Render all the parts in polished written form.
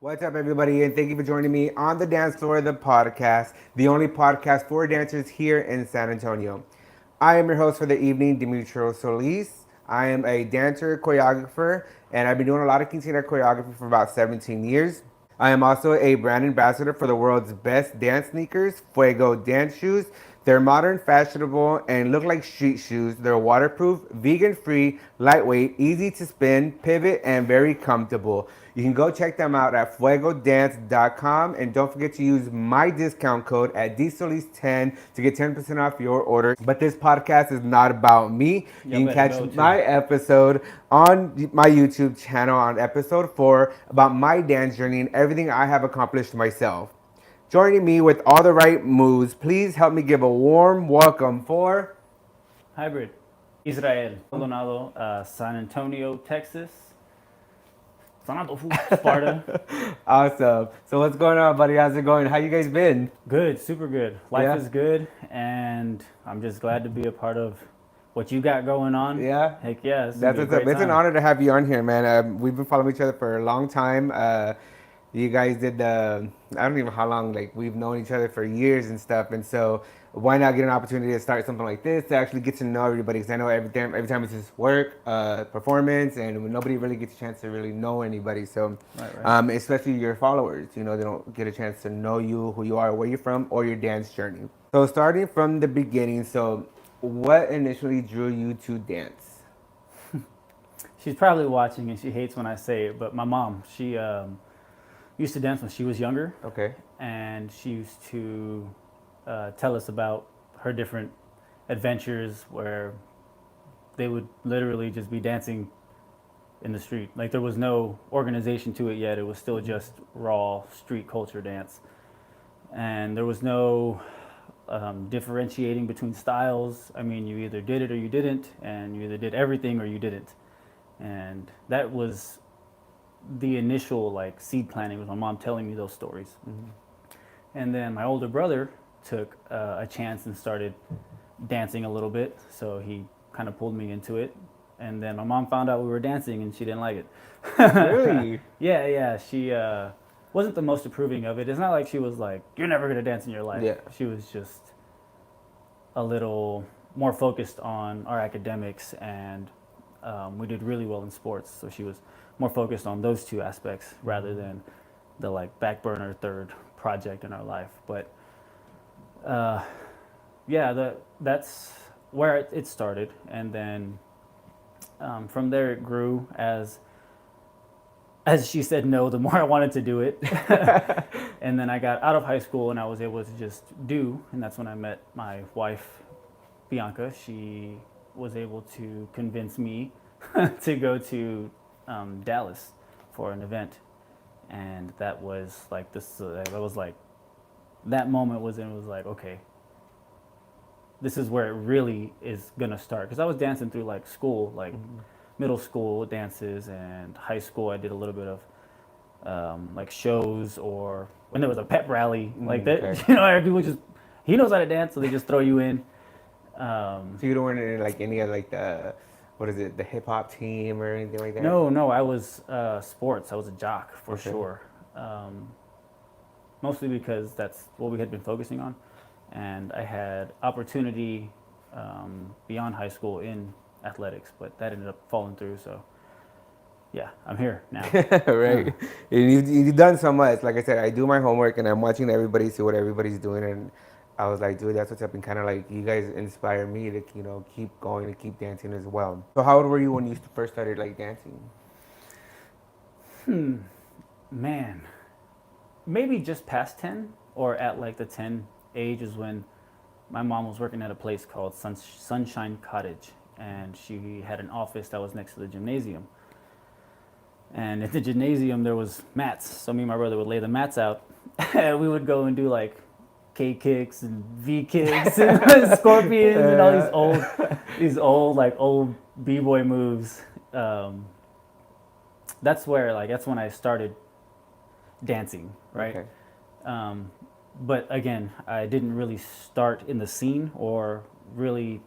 What's up, everybody, and thank you for joining me on the Dance Floor of the podcast, the only podcast for dancers here in San Antonio. I am your host for the evening, Demetrio Solis. I am a dancer, choreographer, and I've been doing a lot of quinceañera choreography for about 17 years. I am also a brand ambassador for the world's best dance sneakers, Fuego dance shoes. They're modern, fashionable, and look like street shoes. They're waterproof, vegan-free, lightweight, easy to spin, pivot, and very comfortable. You can go check them out at fuegodance.com, and don't forget to use my discount code at DSolis10 to get 10% off your order. But this podcast is not about me. You can catch my episode on my YouTube channel on episode 4 about my dance journey and everything I have accomplished myself. Joining me with all the right moves, please help me give a warm welcome for Hybrid. Israel Maldonado, San Antonio, Texas. Sparta. Awesome. So what's going on, buddy? How's it going? How you guys been? Good, super good. Life is good, and I'm just glad to be a part of what you got going on. Yeah. Heck yeah. That's what's up. It's an honor to have you on here, man. We've been following each other for a long time. You guys did the, I don't even know how long, like we've known each other for years and stuff. And so why not get an opportunity to start something like this to actually get to know everybody? Because I know every time it's just work, performance, and nobody really gets a chance to really know anybody. So, especially your followers, they don't get a chance to know you, who you are, where you're from, or your dance journey. So starting from the beginning, so what initially drew you to dance? She's probably watching and she hates when I say it, but my mom, she used to dance when she was younger. Okay. And she used to tell us about her different adventures where they would literally just be dancing in the street. Like there was no organization to it yet. It was still just raw street culture dance. And there was no differentiating between styles. I mean, you either did it or you didn't, and you either did everything or you didn't. And that was the initial like seed planting, was my mom telling me those stories. Mm-hmm. And then my older brother took a chance and started dancing a little bit, so he kind of pulled me into it. And then my mom found out we were dancing and she didn't like it. Really? Yeah. She wasn't the most approving of it. It's not like she was like, you're never going to dance in your life. Yeah. She was just a little more focused on our academics, and we did really well in sports, so she was more focused on those two aspects rather than the like back burner third project in our life. But that's where it started, and then from there it grew as she said no, the more I wanted to do it. And then I got out of high school and I was able to just do, and that's when I met my wife, Bianca. She was able to convince me to go to Dallas for an event, and that was like that moment was okay, this is where it really is gonna start, because I was dancing through like school, like middle school dances, and high school I did a little bit of like shows, or when there was a pep rally like that. Okay. People just, he knows how to dance, so they just throw you in. So you don't want to like any of like the, what is it, the hip hop team or anything like that? No, I was sports. I was a jock for sure. Mostly because that's what we had been focusing on, and I had opportunity beyond high school in athletics, but that ended up falling through. So yeah, I'm here now. Right. You've done so much. Like I said, I do my homework and I'm watching everybody see what everybody's doing, and I was like, dude, that's what's up. And kind of like, you guys inspire me to, keep going and keep dancing as well. So how old were you when you first started like dancing? Man, maybe just past 10, or at like the 10 age is when my mom was working at a place called Sunshine Cottage, and she had an office that was next to the gymnasium. And at the gymnasium there was mats, so me and my brother would lay the mats out, and we would go and do like K kicks and V kicks and scorpions and all these old b-boy moves. That's when I started dancing, right? Okay. But again, I didn't really start in the scene or really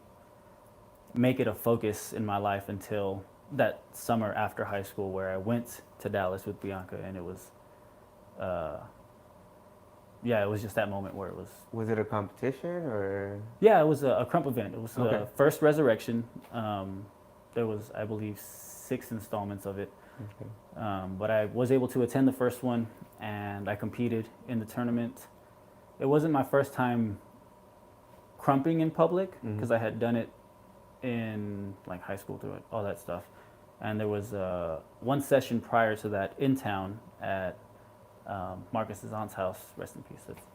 make it a focus in my life until that summer after high school, where I went to Dallas with Bianca, and it was yeah, it was just that moment where it was. Was it a competition or? Yeah, it was a Krump event. It was the Okay. first resurrection. There was, I believe, 6 installments of it. Okay. But I was able to attend the first one, and I competed in the tournament. It wasn't my first time crumping in public because I had done it in like high school through it, all that stuff. And there was one session prior to that in town at Marcus's aunt's house. Rest in peace. It's,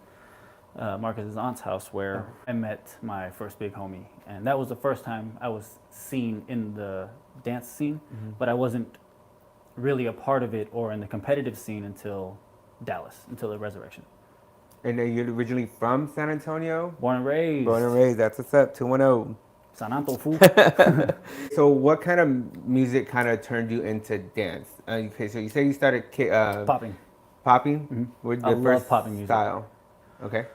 Marcus's aunt's house where I met my first big homie, and that was the first time I was seen in the dance scene, but I wasn't really a part of it or in the competitive scene until Dallas, until the resurrection. And are you originally from San Antonio? Born and raised. Born and raised. That's what's up. 210. San Anto fool. So what kind of music kind of turned you into dance? Okay, so you say you started Popping. popping. With I the love first popping music. style. Okay.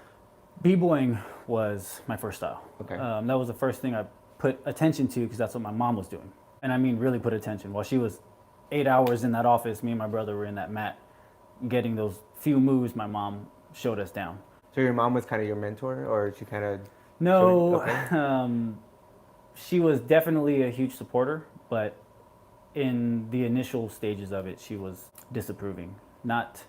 B-boying was my first style. Okay. That was the first thing I put attention to because that's what my mom was doing. And I mean really put attention. While she was 8 hours in that office, me and my brother were in that mat getting those few moves my mom showed us down. So your mom was kind of your mentor, or she kind of? No, Okay. she was definitely a huge supporter, but in the initial stages of it, she was disapproving. Not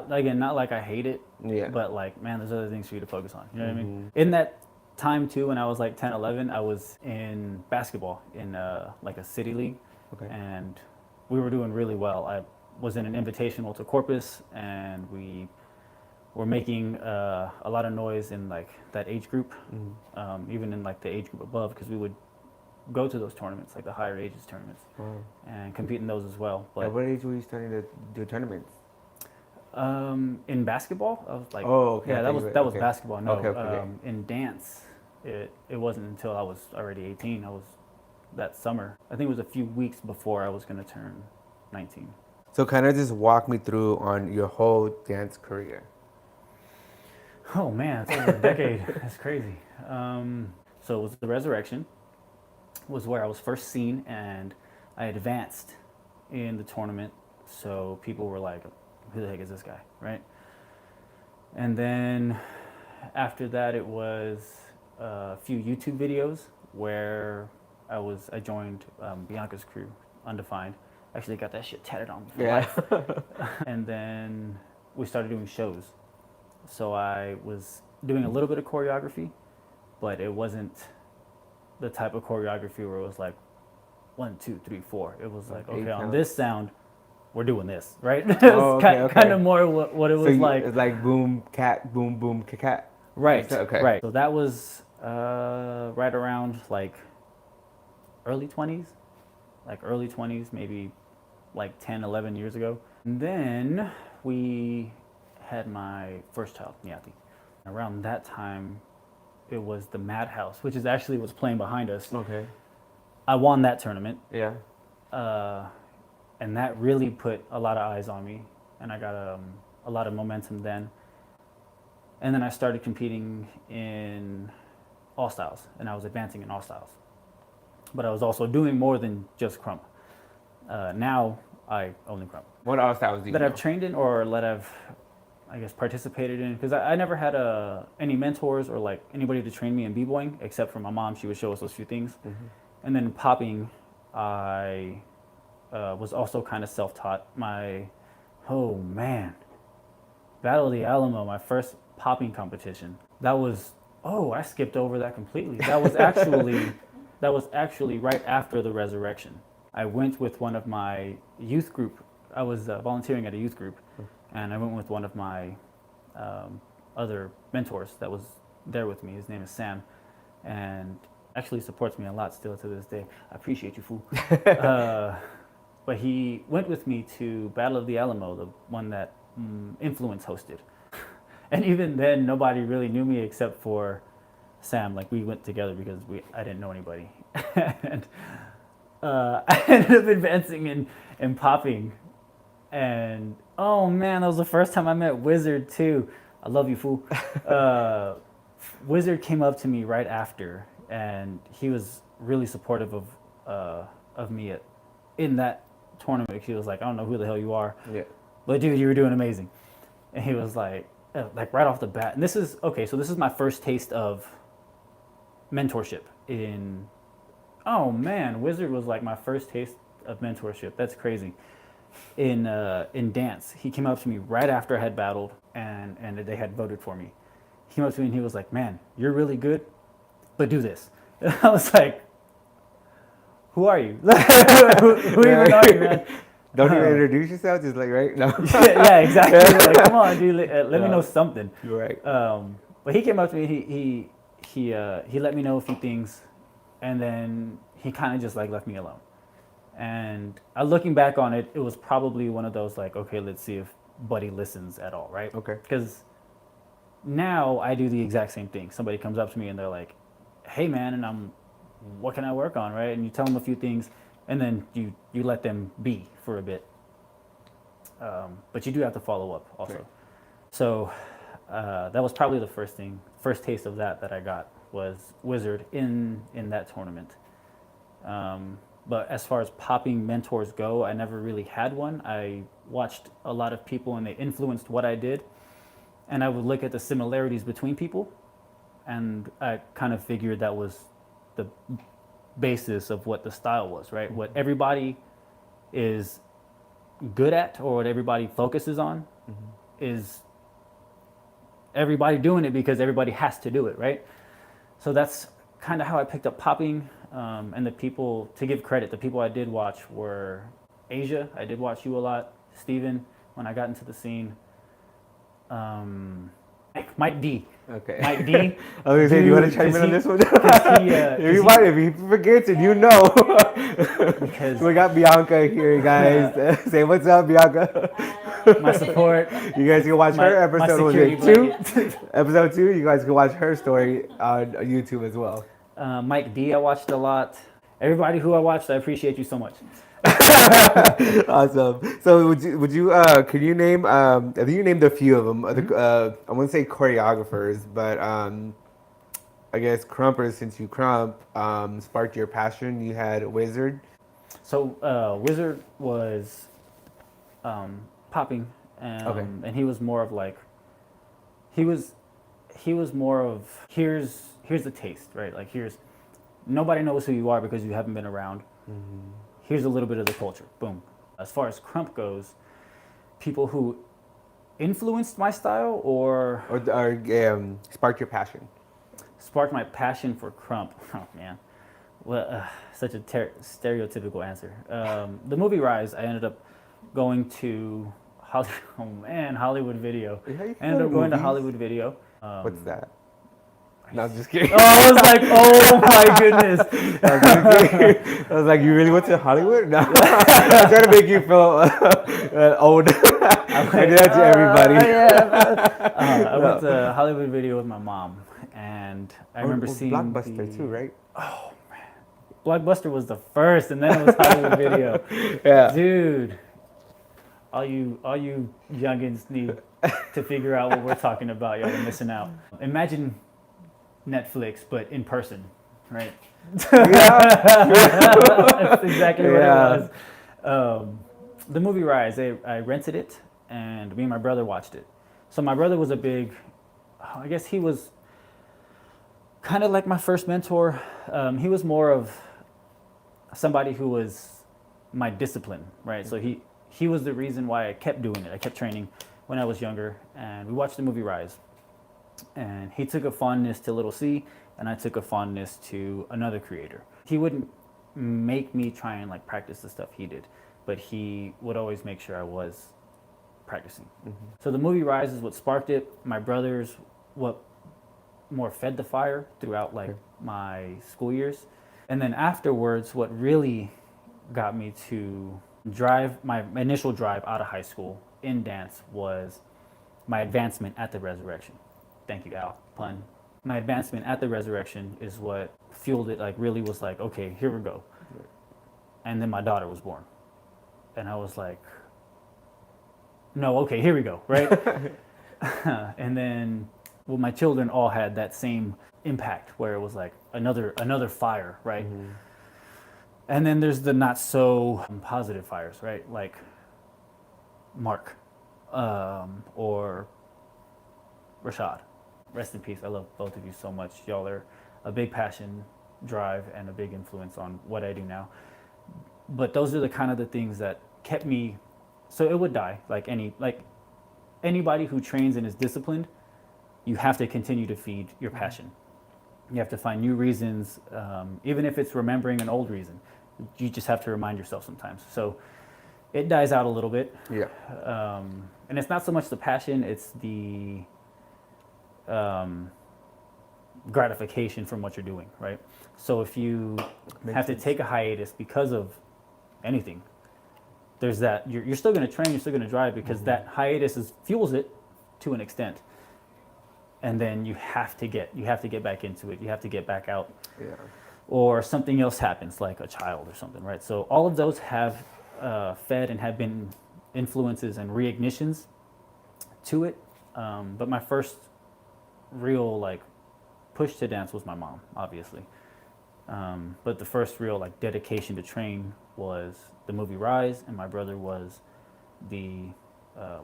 like I hate it, Yeah. but like, man, there's other things for you to focus on. You know what I mean? In that time too, when I was like 10, 11, I was in basketball in like a city league, Okay. and we were doing really well. I was in an invitational to Corpus, and we were making a lot of noise in like that age group, even in like the age group above, because we would go to those tournaments, like the higher ages tournaments, and compete in those as well. At But what age were you starting to do tournaments? in basketball, I was like, Oh, okay. yeah, I that thought was you were- basketball. No, Okay. in dance, it wasn't until I was already 18. I was that summer. I think it was a few weeks before I was going to turn 19. So kind of just walk me through on your whole dance career. Oh man, it's over a decade. That's crazy. So it was the resurrection, was where I was first seen, and I advanced in the tournament. So people were like, "Who the heck is this guy?" Right? And then after that, it was a few YouTube videos where I joined Bianca's crew, Undefined. Actually, got that shit tatted on me for life. And then we started doing shows. So I was doing a little bit of choreography, but it wasn't the type of choreography where it was like 1, 2, 3, 4. It was like, okay, on this sound, we're doing this, right? Oh, okay, Kind of more what it was like. It's like boom, cat, boom, boom, cat. Right. Okay. Right. So that was right around like early 20s, maybe like 10, 11 years ago. And then we had my first child, Nyati. Around that time, it was the Madhouse, which is actually what's playing behind us. Okay. I won that tournament, Yeah. and that really put a lot of eyes on me, and I got a lot of momentum then. And then I started competing in all styles, and I was advancing in all styles. But I was also doing more than just Krump. Now I only Krump. What all styles do you That know? I've trained in, or that I've, I guess, participated in, because I never had any mentors or like anybody to train me in b-boying, except for my mom. She would show us those few things. And then popping, I was also kind of self-taught. Oh man, Battle of the Alamo, my first popping competition. That was, I skipped over that completely. That was actually right after the resurrection. I went with one of my youth group. I was volunteering at a youth group, and I went with one of my other mentors that was there with me. His name is Sam, and actually supports me a lot still to this day. I appreciate you, fool. But he went with me to Battle of the Alamo, the one that Influence hosted. And even then, nobody really knew me except for Sam. Like, we went together because I didn't know anybody. And I ended up advancing and popping. And oh man, that was the first time I met Wizard too. I love you, fool. Wizard came up to me right after, and he was really supportive of me in that tournament. He was like, "I don't know who the hell you are, Yeah. but dude, you were doing amazing." And he was like right off the bat. And this is okay. So this is my first taste of mentorship in. Oh man, Wizard was like my first taste of mentorship. That's crazy. In dance, he came up to me right after I had battled, and they had voted for me. He came up to me and he was like, "Man, you're really good, but do this." And I was like, "Who are you? who even are you, man?" Don't even introduce yourself, just like, right? No. Yeah, exactly. Like, come on, dude. Let me know something. You're right. But he came up to me. He let me know a few things, and then he kind of just like left me alone. And looking back on it, it was probably one of those like, okay, let's see if Buddy listens at all, right? Okay. Because now I do the exact same thing. Somebody comes up to me and they're like, "Hey, man," and what can I work on, right? And you tell them a few things, and then you let them be for a bit. But you do have to follow up also. Right. So that was probably the first taste of that I got was Wizard in that tournament. But as far as popping mentors go, I never really had one. I watched a lot of people and they influenced what I did. And I would look at the similarities between people. And I kind of figured that was the basis of what the style was, right? What everybody is good at or what everybody focuses on is everybody doing it because everybody has to do it, right? So that's kind of how I picked up popping. And the people, to give credit, the people I did watch were Asia. I did watch you a lot. Steven, when I got into the scene. Mike D. Okay. Mike D. I was gonna say, do you want to chime in on this one? If he forgets it, you know. Because we got Bianca here, guys. Say what's up, Bianca. my support. You guys can watch her episode. Was it 2? Episode 2. You guys can watch her story on YouTube as well. Mike D. I watched a lot. Everybody who I watched, I appreciate you so much. Awesome. So would you could you name I think you named a few of them. I wouldn't say choreographers, but I guess Krumpers, since you Krump sparked your passion. You had Wizard. So Wizard was popping, and he was more of like he was more of here's the taste, right? Like here's nobody knows who you are because you haven't been around. Here's a little bit of the culture. Boom. As far as Krump goes, people who influenced my style or sparked your passion. Sparked my passion for Krump. Oh man, well, such a stereotypical answer. The movie Rise, I ended up going to Hollywood Video. I ended up going to Hollywood Video. What's that? No, I'm just kidding. Oh, I was like, oh my goodness. I was like, you really went to Hollywood? No. I'm trying to make you feel old. I did that to everybody. I went to Hollywood Video with my mom, and I remember seeing Blockbuster too, right? Oh man, Blockbuster was the first, and then it was Hollywood Video. Yeah, dude. All you youngins need to figure out what we're talking about. Y'all are missing out. Imagine Netflix, but in person, right? That's exactly what it was. The movie Rise, I rented it, and me and my brother watched it. So my brother was a big, I guess he was kind of like my first mentor. He was more of somebody who was my discipline, right? So he was the reason why I kept doing it. I kept training when I was younger, and we watched the movie Rise. And he took a fondness to Little C, and I took a fondness to another creator. He wouldn't make me try and like practice the stuff he did, but he would always make sure I was practicing. So the movie Rise is what sparked it. My brother's what more fed the fire throughout like my school years. And then afterwards, what really got me to drive, my initial drive out of high school in dance was my advancement at the Resurrection. Thank you, Al. Pun. My advancement at the Resurrection is what fueled it. Like, really was like, okay, here we go. And then my daughter was born, and I was like, no, okay, here we go, right? And then, well, my children all had that same impact, where it was like another fire, right? And then there's the not so positive fires, right? Like Mark. or Rashad. Rest in peace. I love both of you so much. Y'all are a big passion, drive, and a big influence on what I do now. But those are the kind of the things that kept me. So it would die like anybody who trains and is disciplined. You have to continue to feed your passion. You have to find new reasons, even if it's remembering an old reason. You just have to remind yourself sometimes. So it dies out a little bit. Yeah. And it's not so much the passion, it's the gratification from what you're doing, right? So if you have to take a hiatus because of anything, there's that. You're still going to train, you're still going to drive because that hiatus fuels it to an extent. And then you have to get back into it. You have to get back out. Yeah. Or something else happens, like a child or something, right? So all of those have fed and have been influences and reignitions to it. But my first real like push to dance was my mom, obviously. But the first real like dedication to train was the movie Rise, and my brother was the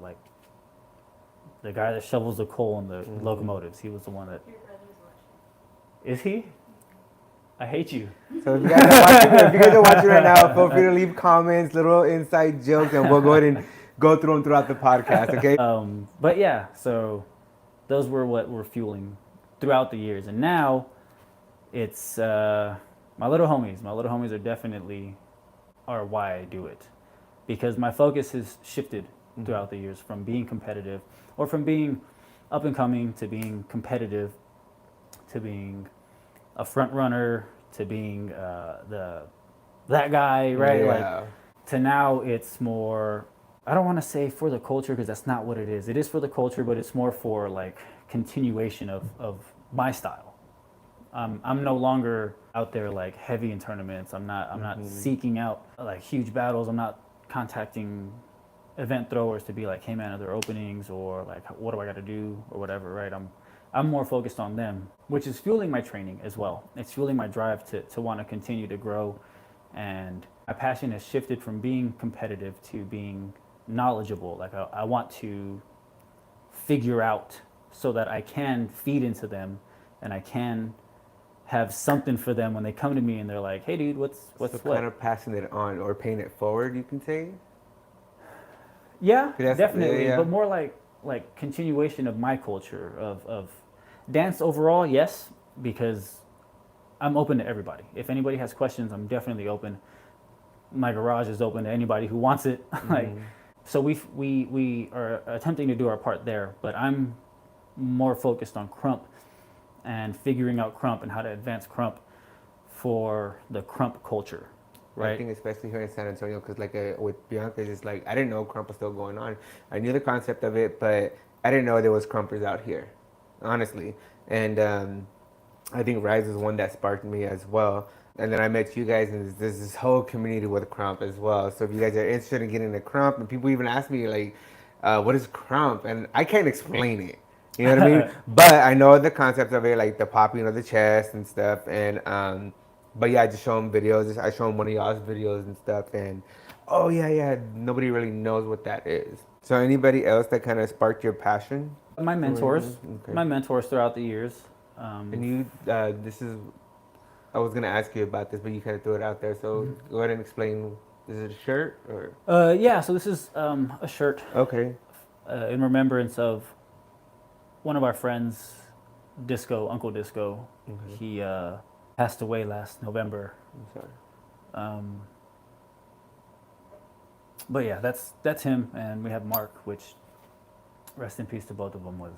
like the guy that shovels the coal in the locomotives. He was the one that. Your brother's watching. Is he? I hate you. So if you guys are watching right now, feel free to leave comments, little inside jokes, and we'll go ahead and go through them throughout the podcast, okay? But yeah, so those were what were fueling throughout the years. And now it's my little homies. My little homies are definitely are why I do it. Because my focus has shifted throughout the years from being competitive or from being up and coming to being competitive to being a front runner to being that guy, right? Yeah. Like to now it's more, I don't want to say for the culture because that's not what it is. It is for the culture, but it's more for like continuation of my style. I'm no longer out there like heavy in tournaments. I'm not seeking out like huge battles. I'm not contacting event throwers to be like, hey man, are there openings or like what do I got to do or whatever, right? I'm more focused on them, which is fueling my training as well. It's fueling my drive to want to continue to grow, and my passion has shifted from being competitive to being knowledgeable. Like I want to figure out so that I can feed into them and I can have something for them when they come to me and they're like, hey dude, what's So what? kind of passing it on or paying it forward, you can say? Yeah, That's- definitely, yeah. but more like continuation of my culture of dance overall. Yes, because I'm open to everybody. If anybody has questions, I'm definitely open. My garage is open to anybody who wants it. Like, so we are attempting to do our part there, but I'm more focused on Krump and figuring out Krump and how to advance Krump for the Krump culture. I Right. think especially here in San Antonio, because like with Bianca, it's just like I didn't know Krump was still going on. I knew the concept of it, but I didn't know there was Krumpers out here, honestly. And I think Rise is one that sparked me as well. And then I met you guys, and there's this whole community with Krump as well. So if you guys are interested in getting into Krump, and people even ask me like, "What is Krump?" And I can't explain it. You know what I mean? But I know the concept of it, like the popping of the chest and stuff. And but yeah, I just show them videos. I show them one of y'all's videos and stuff, and oh yeah, nobody really knows what that is. So anybody else that kind of sparked your passion? My mentors, Okay. my mentors throughout the years. And you, this is, I was gonna ask you about this, but you kind of threw it out there. So go ahead and explain. Is it a shirt or? Yeah, so this is a shirt Okay. in remembrance of one of our friends, Uncle Disco. Okay. He passed away last November. I'm sorry. But yeah, that's him, and we have Mark, which rest in peace to both of them, was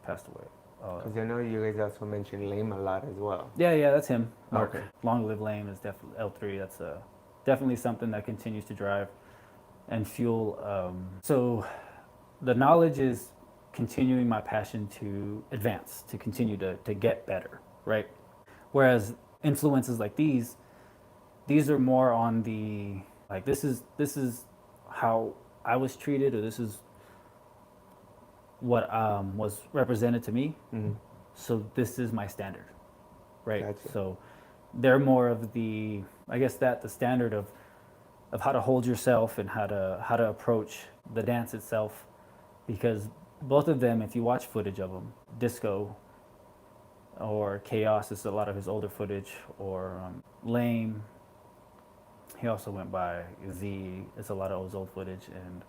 passed away. Because I know you guys also mentioned Lame a lot as well. Yeah, that's him. Mark. Okay. Long Live Lame is definitely L3. That's definitely something that continues to drive and fuel. So the knowledge is continuing my passion to advance, to continue to get better, right? Whereas influences like these are more on the, like, this is how I was treated, or this is what was represented to me. Mm-hmm. So this is my standard, right? Gotcha. So they're more of the, I guess that the standard of how to hold yourself and how to approach the dance itself. because both of them, if you watch footage of them, Disco or Chaos is a lot of his older footage, or Lame. He also went by Z. It's a lot of his old footage, and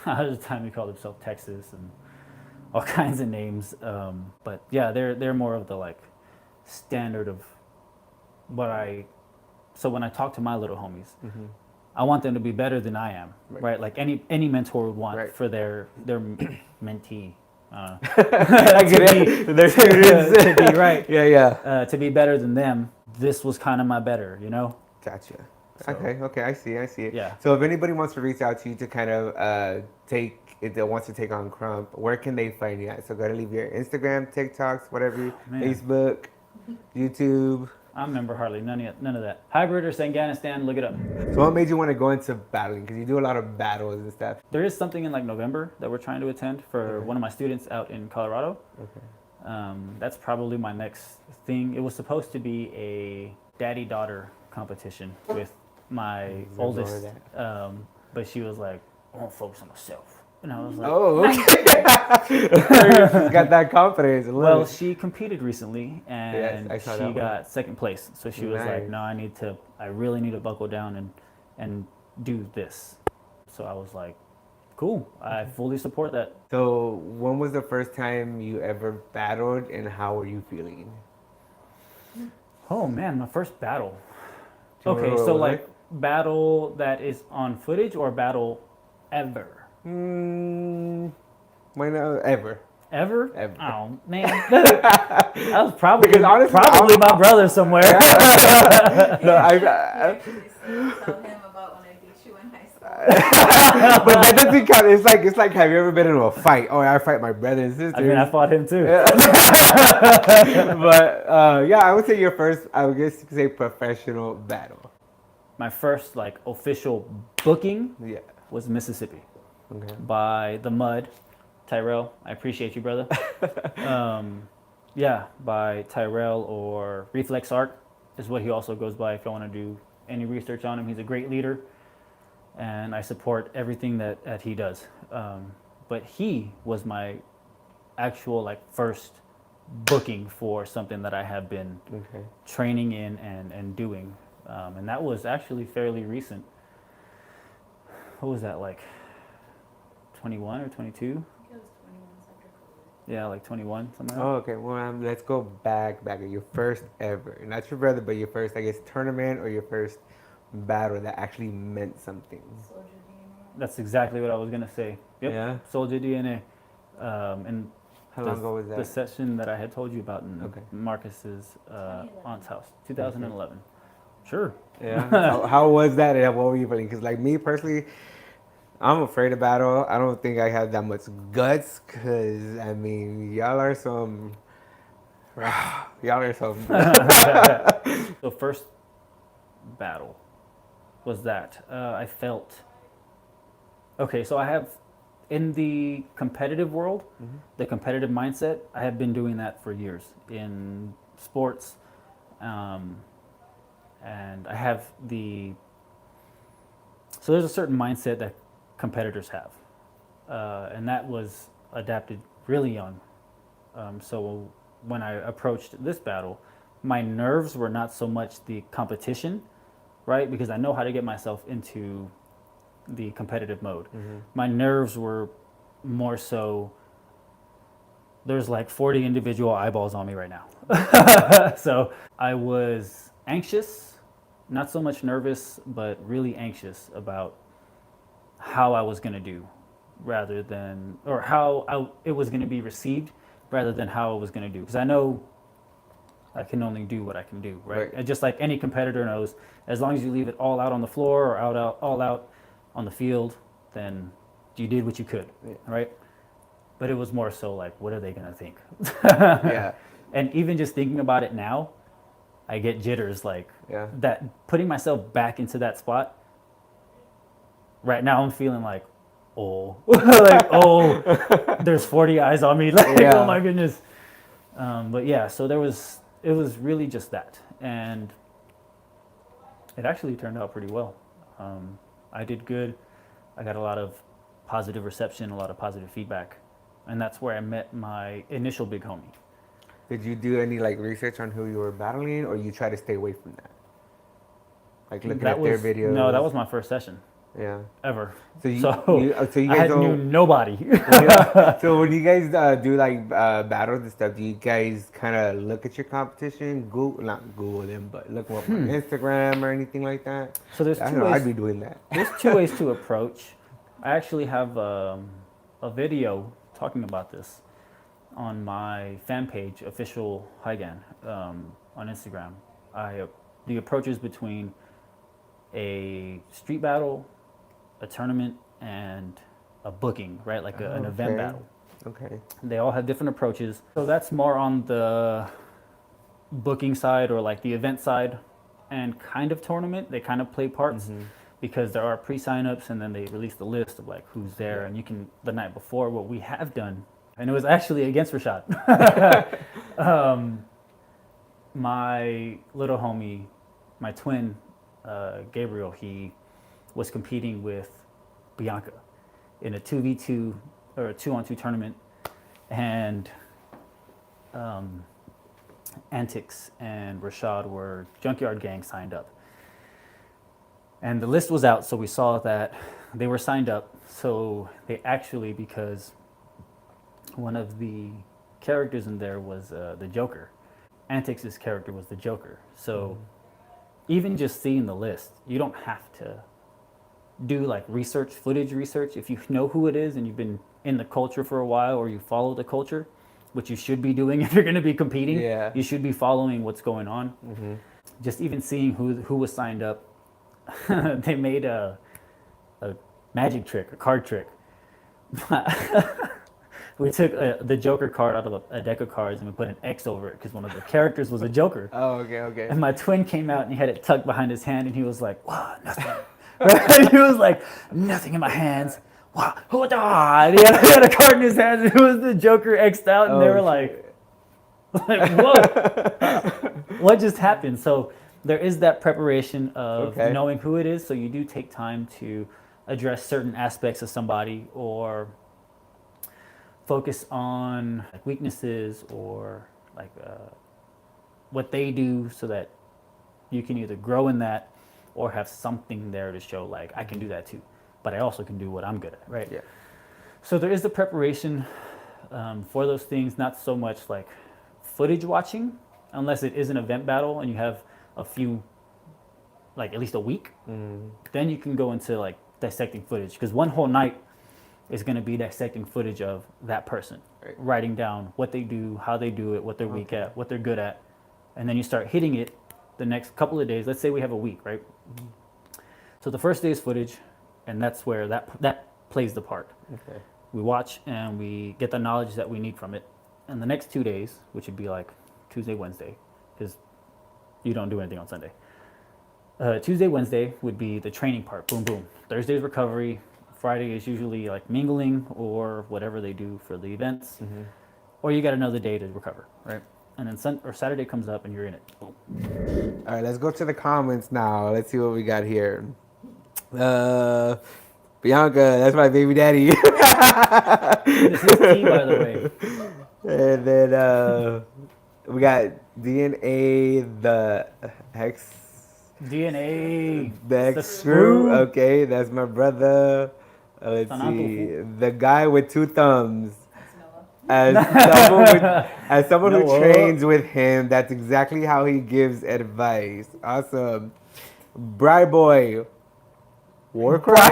at the time he called himself Texas and all kinds of names. But yeah, they're more of the like standard of what I. So when I talk to my little homies, I want them to be better than I am, right? Like any mentor would want for their mentee. I get it. Their students. To be right. Yeah. To be better than them. This was kind of my better, you know. Gotcha. So, Okay, I see it. Yeah. So if anybody wants to reach out to you to kind of wants to take on Krump, where can they find you at? So go to leave your Instagram, TikToks, whatever, Facebook, YouTube. I remember hardly none of that. Hybrid or Afghanistan, look it up. So what made you want to go into battling? Because you do a lot of battles and stuff. There is something in like November that we're trying to attend for one of my students out in Colorado. Okay. That's probably my next thing. It was supposed to be a daddy-daughter competition with my oldest, but she was like, I want to focus on myself. And I was like, oh, okay. She's got that confidence. Well, she competed recently and I saw she that got second place. So she was like, no, I really need to buckle down and do this. So I was like, cool, I fully support that. So when was the first time you ever battled and how were you feeling? Oh man, my first battle. Do you Okay, remember so what it like battle that is on footage or battle ever? Why not ever? Ever? Ever. Oh man, that was probably Because honestly, my brother somewhere. No, You actually tell him about when I beat you in high school. but that doesn't count. It's like have you ever been in a fight? Oh, I fight my brother and sister. I mean, I fought him too. But yeah, I would say your first. I would guess you could say professional battle. My first like official booking Yeah. was Mississippi Okay. by the Mud, Tyrell. I appreciate you, brother. Yeah, by Tyrell or Reflex Art is what he also goes by. If you want to do any research on him, he's a great leader, and I support everything that he does. But he was my actual like first booking for something that I have been training in and doing, and that was actually fairly recent. What was that, like 21 or 22? It was 21 after COVID. Yeah, like 21, something like Oh, okay. Well, let's go back at your first ever, not your brother, but your first, I guess, tournament or your first battle that actually meant something. Soldier DNA. That's exactly what I was gonna say. Yep. Yeah. Soldier DNA. And How long ago was that? the session that I had told you about in Okay. Marcus's aunt's house, 2011. Sure. Yeah. How was that? And what were you feeling? Because like me personally, I'm afraid of battle. I don't think I have that much guts. Cause I mean, y'all are some. The first battle was that I felt. Okay, so I have in the competitive world, the competitive mindset. I have been doing that for years in sports, and I have the. So there's a certain mindset that competitors have, and that was adapted really young. So when I approached this battle, my nerves were not so much the competition, right? Because I know how to get myself into the competitive mode. My nerves were more so there's like 40 individual eyeballs on me right now. So I was anxious, not so much nervous, but really anxious about how I was going to do rather than, or how it was going to be received rather than how I was going to do. Because I know I can only do what I can do, right? And just like any competitor knows, as long as you leave it all out on the floor or all out on the field, then you did what you could, right? But it was more so like, what are they going to think? Yeah. And even just thinking about it now, I get jitters like that, putting myself back into that spot. Right now I'm feeling like, there's 40 eyes on me. Like, oh my goodness. But yeah, so it was really just that. And it actually turned out pretty well. I did good. I got a lot of positive reception, a lot of positive feedback. And that's where I met my initial big homie. Did you do any like research on who you were battling, or you try to stay away from that? Like looking That at their was videos. no, that was my first session Yeah. ever. So you, So so you I guys knew don't. nobody. So when you guys do like battles and stuff, do you guys kind of look at your competition? Google, not Google them, but look them up on Instagram or anything like that. So there's I two know ways. I'd be doing that. There's two ways to approach. I actually have a video talking about this on my fan page, official Hygan, on Instagram. The approaches between a street battle, a tournament, and a booking, right? Like an event Okay. battle. Okay. They all have different approaches. So that's more on the booking side or like the event side, and kind of tournament. They kind of play parts because there are pre-signups and then they release the list of like who's there, and you can the night before. What we have done, and it was actually against Rashad. My little homie, my twin, Gabriel, he was competing with Bianca in a 2v2 or a 2-on-2 tournament, and Antics and Rashad were Junkyard Gang signed up. And the list was out, so we saw that they were signed up. So they actually, because one of the characters in there was the Joker. Antics' character was the Joker. So even just seeing the list, you don't have to do like footage research. If you know who it is and you've been in the culture for a while, or you follow the culture, which you should be doing if you're going to be competing, you should be following what's going on. Just even seeing who was signed up, they made a magic trick, a card trick. We took the Joker card out of a deck of cards and we put an X over it because one of the characters was a Joker. Oh, okay, okay. And my twin came out and he had it tucked behind his hand and he was like, "Wow, nothing." Right? He was like, "Nothing in my hands." Wow, hold on. He had a card in his hand and it was the Joker X'd out, and they were like, "Whoa, what just happened?" So there is that preparation of knowing who it is. So you do take time to address certain aspects of somebody, or focus on like weaknesses or like what they do, so that you can either grow in that or have something there to show like I can do that too, but I also can do what I'm good at, right? Yeah. So there is the preparation for those things, not so much like footage watching, unless it is an event battle and you have a few, like at least a week, then you can go into like dissecting footage, because one whole night is going to be dissecting footage of that person, writing down what they do, how they do it, what they're weak at, what they're good at, and then you start hitting it the next couple of days. Let's say we have a week, right? So the first day is footage, and that's where that plays the part. Okay. We watch and we get the knowledge that we need from it. And the next 2 days, which would be like Tuesday, Wednesday, because you don't do anything on Sunday. Tuesday, Wednesday would be the training part. Boom, boom. Thursday's recovery. Friday is usually like mingling or whatever they do for the events. Or you got another day to recover, right? And then Saturday comes up and you're in it. Boom. All right, let's go to the comments now. Let's see what we got here. Bianca, that's my baby daddy. This is T, by the way. And then we got DNA, the Hex. DNA. The Hex Screw. Okay, that's my brother. Let's Son see. Uncle. The guy with two thumbs. That's Noah. As someone who Noah. trains with him, that's exactly how he gives advice. Awesome. Bright Boy. War cry?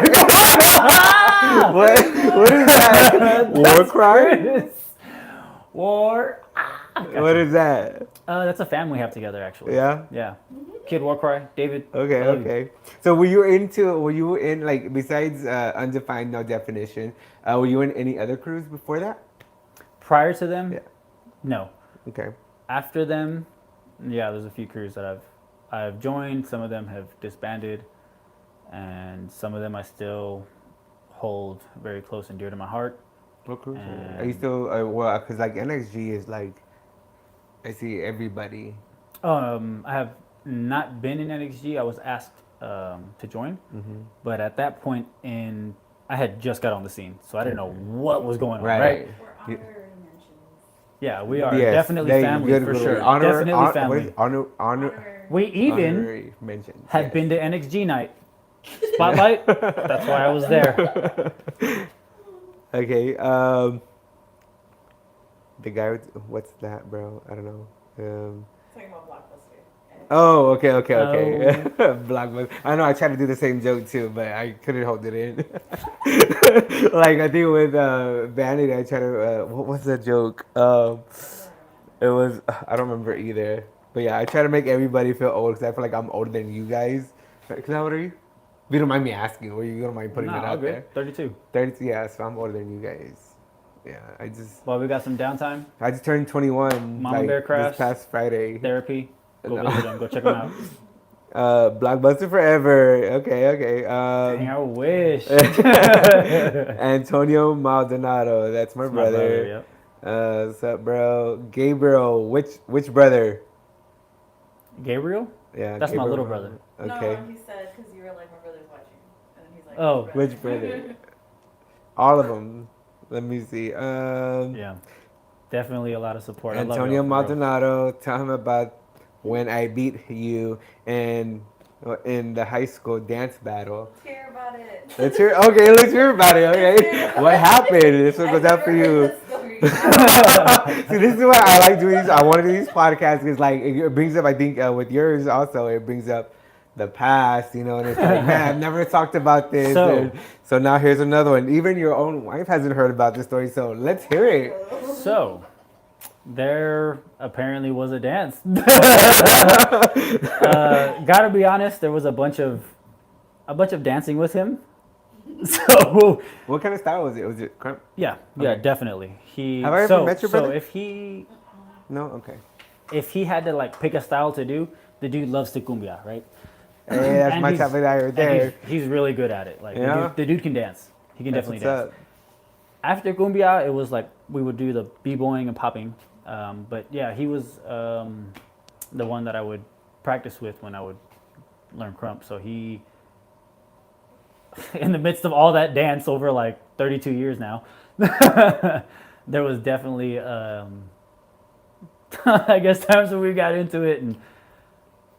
what is that? War cry? War. What is that? That's a family we have together, actually. Yeah? Yeah. Kid War Cry, David. Okay, I love you. okay. So were you in like, besides Undefined No Definition, were you in any other crews before that? Prior to them, Yeah. no. Okay. After them, yeah, there's a few crews that I've joined. Some of them have disbanded, and some of them I still hold very close and dear to my heart. What crews are you still, well, because like NXG is like, I see everybody. I have not been in NXG. I was asked to join, but at that point in I had just got on the scene, so I didn't know what was going on. Right. Right? We're honorary mentions. Yeah, we are Yes, definitely they- family good for word. sure. Definitely What family. is it? Honor. Honorary. We even Honorary mentions. had yes. been to NXG night. Spotlight. That's why I was there. Okay. The guy with what's that, bro? I don't know. Talking about Blockbuster. Oh, okay. Oh. Blockbuster. I know. I tried to do the same joke too, but I couldn't hold it in. Like I think with Vanity, I tried to. What was the joke? It was I don't remember either. But yeah, I try to make everybody feel old because I feel like I'm older than you guys. Cause how old are you? If you don't mind me asking, or you don't mind putting Nah, it all out good. there. 32. 30. Yeah, so I'm older than you guys. Yeah, Well, we got some downtime. I just turned 21 Mama like Bear this Crafts. past Friday. Therapy. Go No. visit them. Go check them out. Blockbuster Forever. Okay. Dang, I wish. Antonio Maldonado. That's my That's my brother. Yep. What's up, bro? Gabriel. Which brother? Gabriel? Yeah, That's my Gabriel little Maldonado. brother. Okay. No, he said because you were like my brother's watching, and then he's like. Oh. Which brother? All of them. Let me see. Yeah. Definitely a lot of support. I love Antonio y'all, for real. Maldonado. Tell him about when I beat you in the high school dance battle. Let's hear about it. Let's hear. Okay, let's hear about it. Okay, what happened? This one goes out for you. See, this is why I like doing these. I want to do these podcasts because, like, it brings up. I think with yours also, it brings up the past. You know, and it's like, man, I've never talked about this. So now here's another one. Even your own wife hasn't heard about this story. So let's hear it. So, there apparently was a dance. Gotta be honest, there was a bunch of dancing with him. So, What kind of style was it? Was it Krump? yeah, Okay. definitely. Have I ever met your brother? So No. Okay. if he had to like pick a style to do, the dude loves to cumbia, right? Hey, that's And my he's- type of guy right And there. he's really good at it. Like Yeah? the dude can dance. He can That's definitely what's dance. up. After cumbia, it was like we would do the b-boying and popping. But yeah, he was the one that I would practice with when I would learn Krump. So he, in the midst of all that dance over like 32 years now, there was definitely, I guess, times when we got into it. And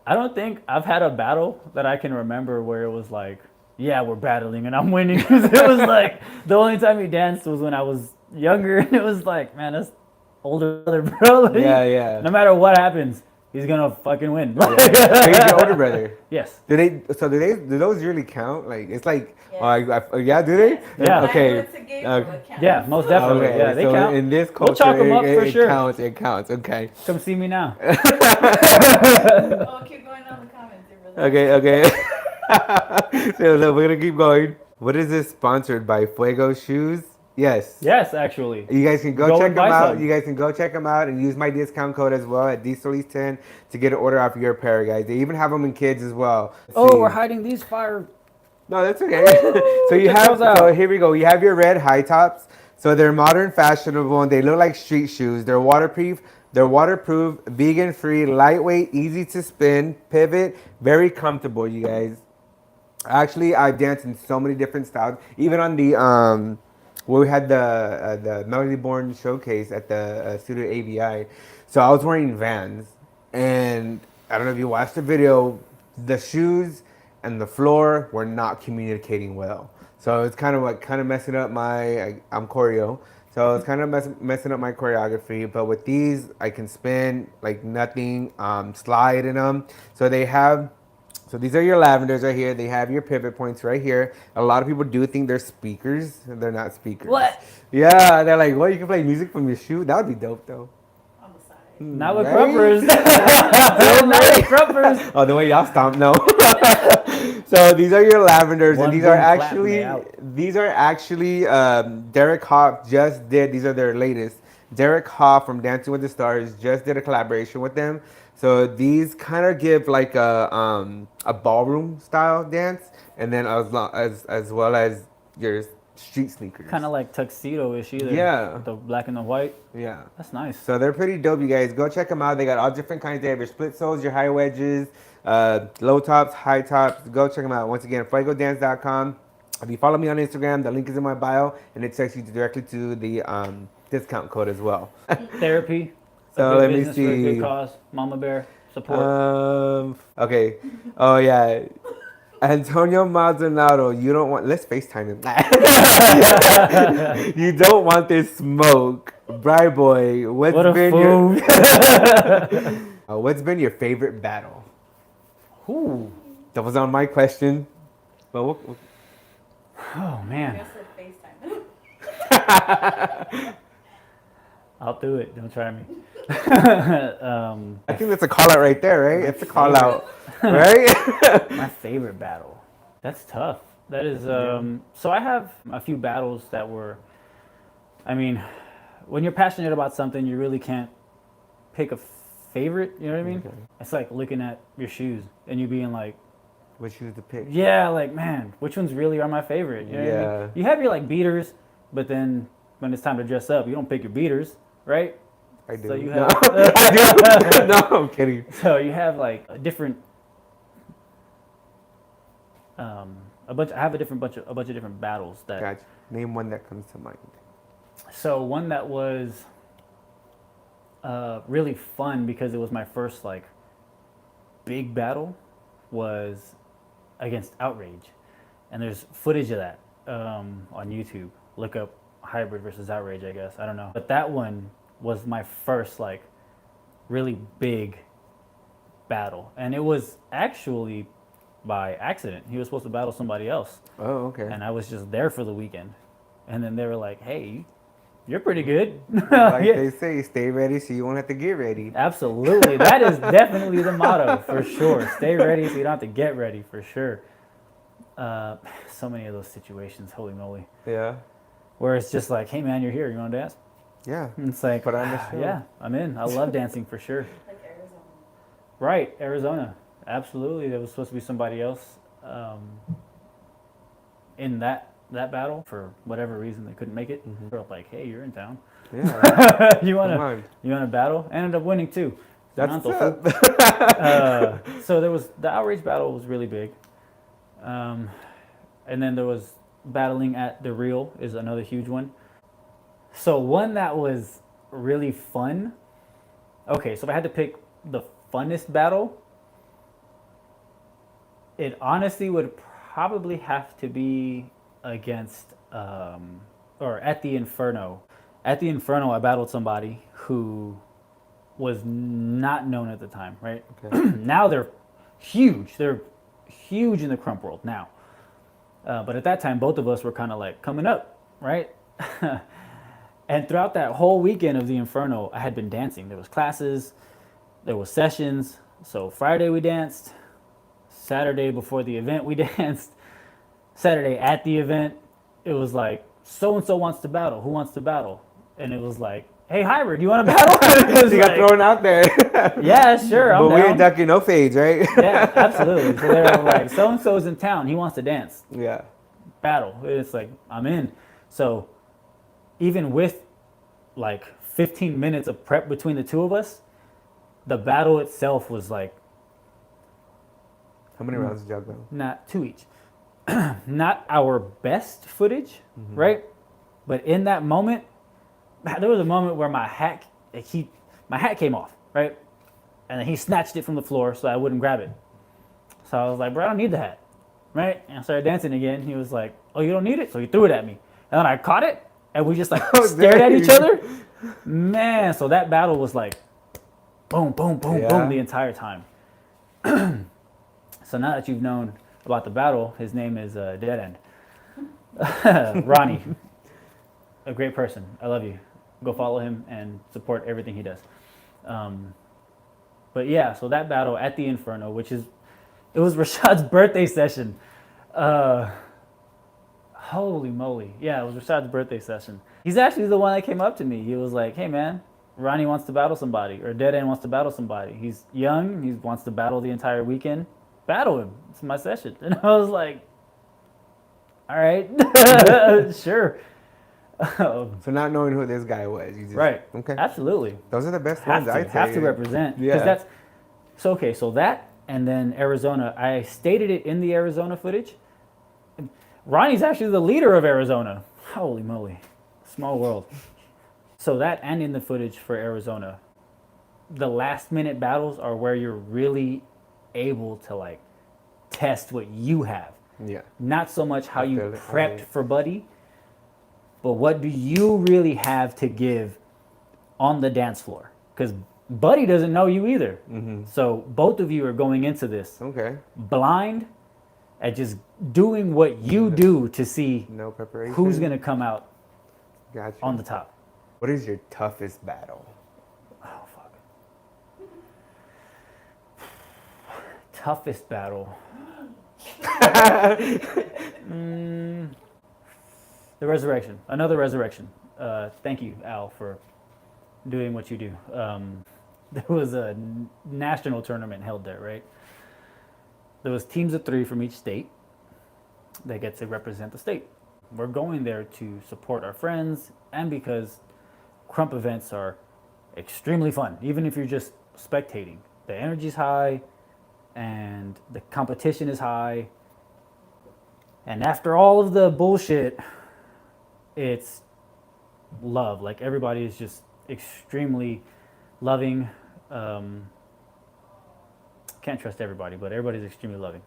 I don't think I've had a battle that I can remember where it was like, yeah, we're battling and I'm winning. 'Cause it was like, the only time he danced was when I was younger. And it was like, man, that's older brother, bro. Like, Yeah. no matter what happens, he's gonna fucking win. So he's your older brother. Yes. Do those really count? Like it's like Yes. yeah, do they? Yeah. Okay. Yeah, most definitely. Okay. Yeah, they so count. in this We'll culture, chalk 'em up it, for it sure. counts. It counts. Okay. Come see me now. Oh, keep going on the comments. They're really Okay. So we're gonna keep going. What is this sponsored by? Fuego Shoes? Yes. Yes, actually. You guys can go Go check and them buy out. some. You guys can go check them out and use my discount code as well at DSolis10 to get an order off your pair, guys. They even have them in kids as well. Let's Oh, see. we're hiding these fire. No, that's okay. So you Check have. those out. So here we go. You have your red high tops. So they're modern, fashionable, and they look like street shoes. They're waterproof. They're waterproof, vegan-free, lightweight, easy to spin, pivot, very comfortable, you guys. Actually, I've danced in so many different styles. Even on the where we had the Melody Born showcase at the Studio ABI. So I was wearing Vans, and I don't know if you watched the video. The shoes and the floor were not communicating well. So it's kind of messing up I'm choreo. So it's kind of messing up my choreography. But with these, I can spin like nothing, slide in them. So these are your lavenders right here. They have your pivot points right here. A lot of people do think they're speakers. They're not speakers. What? Yeah, they're like, what? You can play music from your shoe? That would be dope, though. on the side. Not with Right? Krumpers. Not with Krumpers. Oh, the way y'all stomp, no. So these are your lavenders, One and these boom are clap, actually they out. Derek Hoff just did. These are their latest. Derek Hoff from Dancing with the Stars just did a collaboration with them. So these kind of give like a ballroom style dance, and then as well as your street sneakers. Kind of like tuxedo-ish either. Yeah. With the black and the white. Yeah. That's nice. So they're pretty dope, you guys. Go check them out. They got all different kinds. They have your split soles, your high wedges, low tops, high tops. Go check them out. Once again, fuegodance.com. If you follow me on Instagram, the link is in my bio, and it takes you directly to the discount code as well. Therapy. So A good let me business for a good see. cause. Mama Bear support. Okay. Oh yeah. Antonio Maldonado, you don't want. Let's FaceTime him. You don't want this smoke, Bri boy. What a fool. What's been your favorite battle? Ooh. That was on my question. But what, Oh I man. guess it's FaceTime. I'll do it. Don't try me. I think that's a call out right there, right? It's a call out, right? My favorite battle. That's tough. That is. So I have a few battles that were. I mean, when you're passionate about something, you really can't pick a favorite. You know what I mean? Okay. It's like looking at your shoes and you being like, Which shoes to pick? yeah, like man, which ones really are my favorite? You know what I Yeah. mean? You have your like beaters, but then when it's time to dress up, you don't pick your beaters, right? I do. So you No, have- I do. No, I'm kidding. So you have like a different, a bunch. I have a bunch of different battles that. Gotcha. Name one that comes to mind. So one that was really fun because it was my first like big battle was against Outrage, and there's footage of that on YouTube. Look up Hybrid versus Outrage, I guess. I don't know, but that one was my first like really big battle, and it was actually by accident. He was supposed to battle somebody else, Oh, okay. and I was just there for the weekend, and then they were like, "Hey, you're pretty good." Like Yeah. they say, stay ready so you won't have to get ready. Absolutely. That is definitely the motto for sure. Stay ready so you don't have to get ready for sure. So many of those situations, holy moly, Yeah. where it's just like, hey man, you're here. You want to dance? Yeah. And it's like, Put on the show. yeah, I'm in. I love dancing for sure. Like Arizona. Right. Arizona. Absolutely. There was supposed to be somebody else in that battle. For whatever reason, they couldn't make it. They're like, hey, you're in town. Yeah. you Come wanna on. battle? Ended up winning too. That's Toronto, up. fool. So there was the Outrage battle was really big, and then there was battling at the Real is another huge one. So one that was really fun. Okay, so if I had to pick the funnest battle, it honestly would probably have to be against or at the Inferno. At the Inferno, I battled somebody who was not known at the time, right? Okay. Now they're huge. They're huge in the Krump world now. But at that time, both of us were kind of like coming up, right? And throughout that whole weekend of the Inferno, I had been dancing. There was classes, there was sessions. So Friday we danced, Saturday before the event we danced, Saturday at the event, it was like, so-and-so wants to battle. Who wants to battle? And it was like, hey, Hybrid, you want to battle? You got like, thrown out there. yeah, sure, I'm But we down. ain't ducking no fades, right? Yeah, absolutely. So they were like, so-and-so's in town. He wants to dance. Yeah. Battle. It's like, I'm in. So even with like 15 minutes of prep between the two of us, the battle itself was like, How many rounds did y'all go? not two each. Not our best footage, right? But in that moment, there was a moment where my hat came off, right? And then he snatched it from the floor so I wouldn't grab it. So I was like, bro, I don't need the hat, right? And I started dancing again. He was like, oh, you don't need it? So he threw it at me. And then I caught it, and we just like stared at each dang. other. Man, so that battle was like, boom, boom, boom, Yeah. boom the entire time. So now that you've known about the battle, his name is Dead End. Ronnie, a great person. I love you. Go follow him and support everything he does. But yeah, so that battle at the Inferno, it was Rashad's birthday session. Holy moly. Yeah, it was Rashad's birthday session. He's actually the one that came up to me. He was like, hey man, Ronnie wants to battle somebody, or Dead End wants to battle somebody. He's young, he wants to battle the entire weekend. Battle him. It's my session. And I was like, all right, sure. So not knowing who this guy was, you just Right. Okay. say Those are the best ones. I'd have say. to represent. 'Cause Yeah. that's so okay. So that and then Arizona. I stated it in the Arizona footage. Ronnie's actually the leader of Arizona. Holy moly. Small world. So that and in the footage for Arizona, the last minute battles are where you're really able to like test what you have. Yeah. Not so much how I you feel it. prepped for Buddy, but what do you really have to give on the dance floor? Because Buddy doesn't know you either. Mm-hmm. So both of you are going into this Okay. blind at just doing what you do to see No preparation. who's going to come out Gotcha. on the top. What is your toughest battle? Oh, fuck. Toughest battle. The resurrection. Another resurrection. Thank you, Al, for doing what you do. There was a national tournament held there, right? There was teams of 3 from each state that get to represent the state. We're going there to support our friends and because Krump events are extremely fun, even if you're just spectating. The energy's high and the competition is high. And after all of the bullshit, it's love. Like everybody is just extremely loving. Can't trust everybody, but everybody's extremely loving.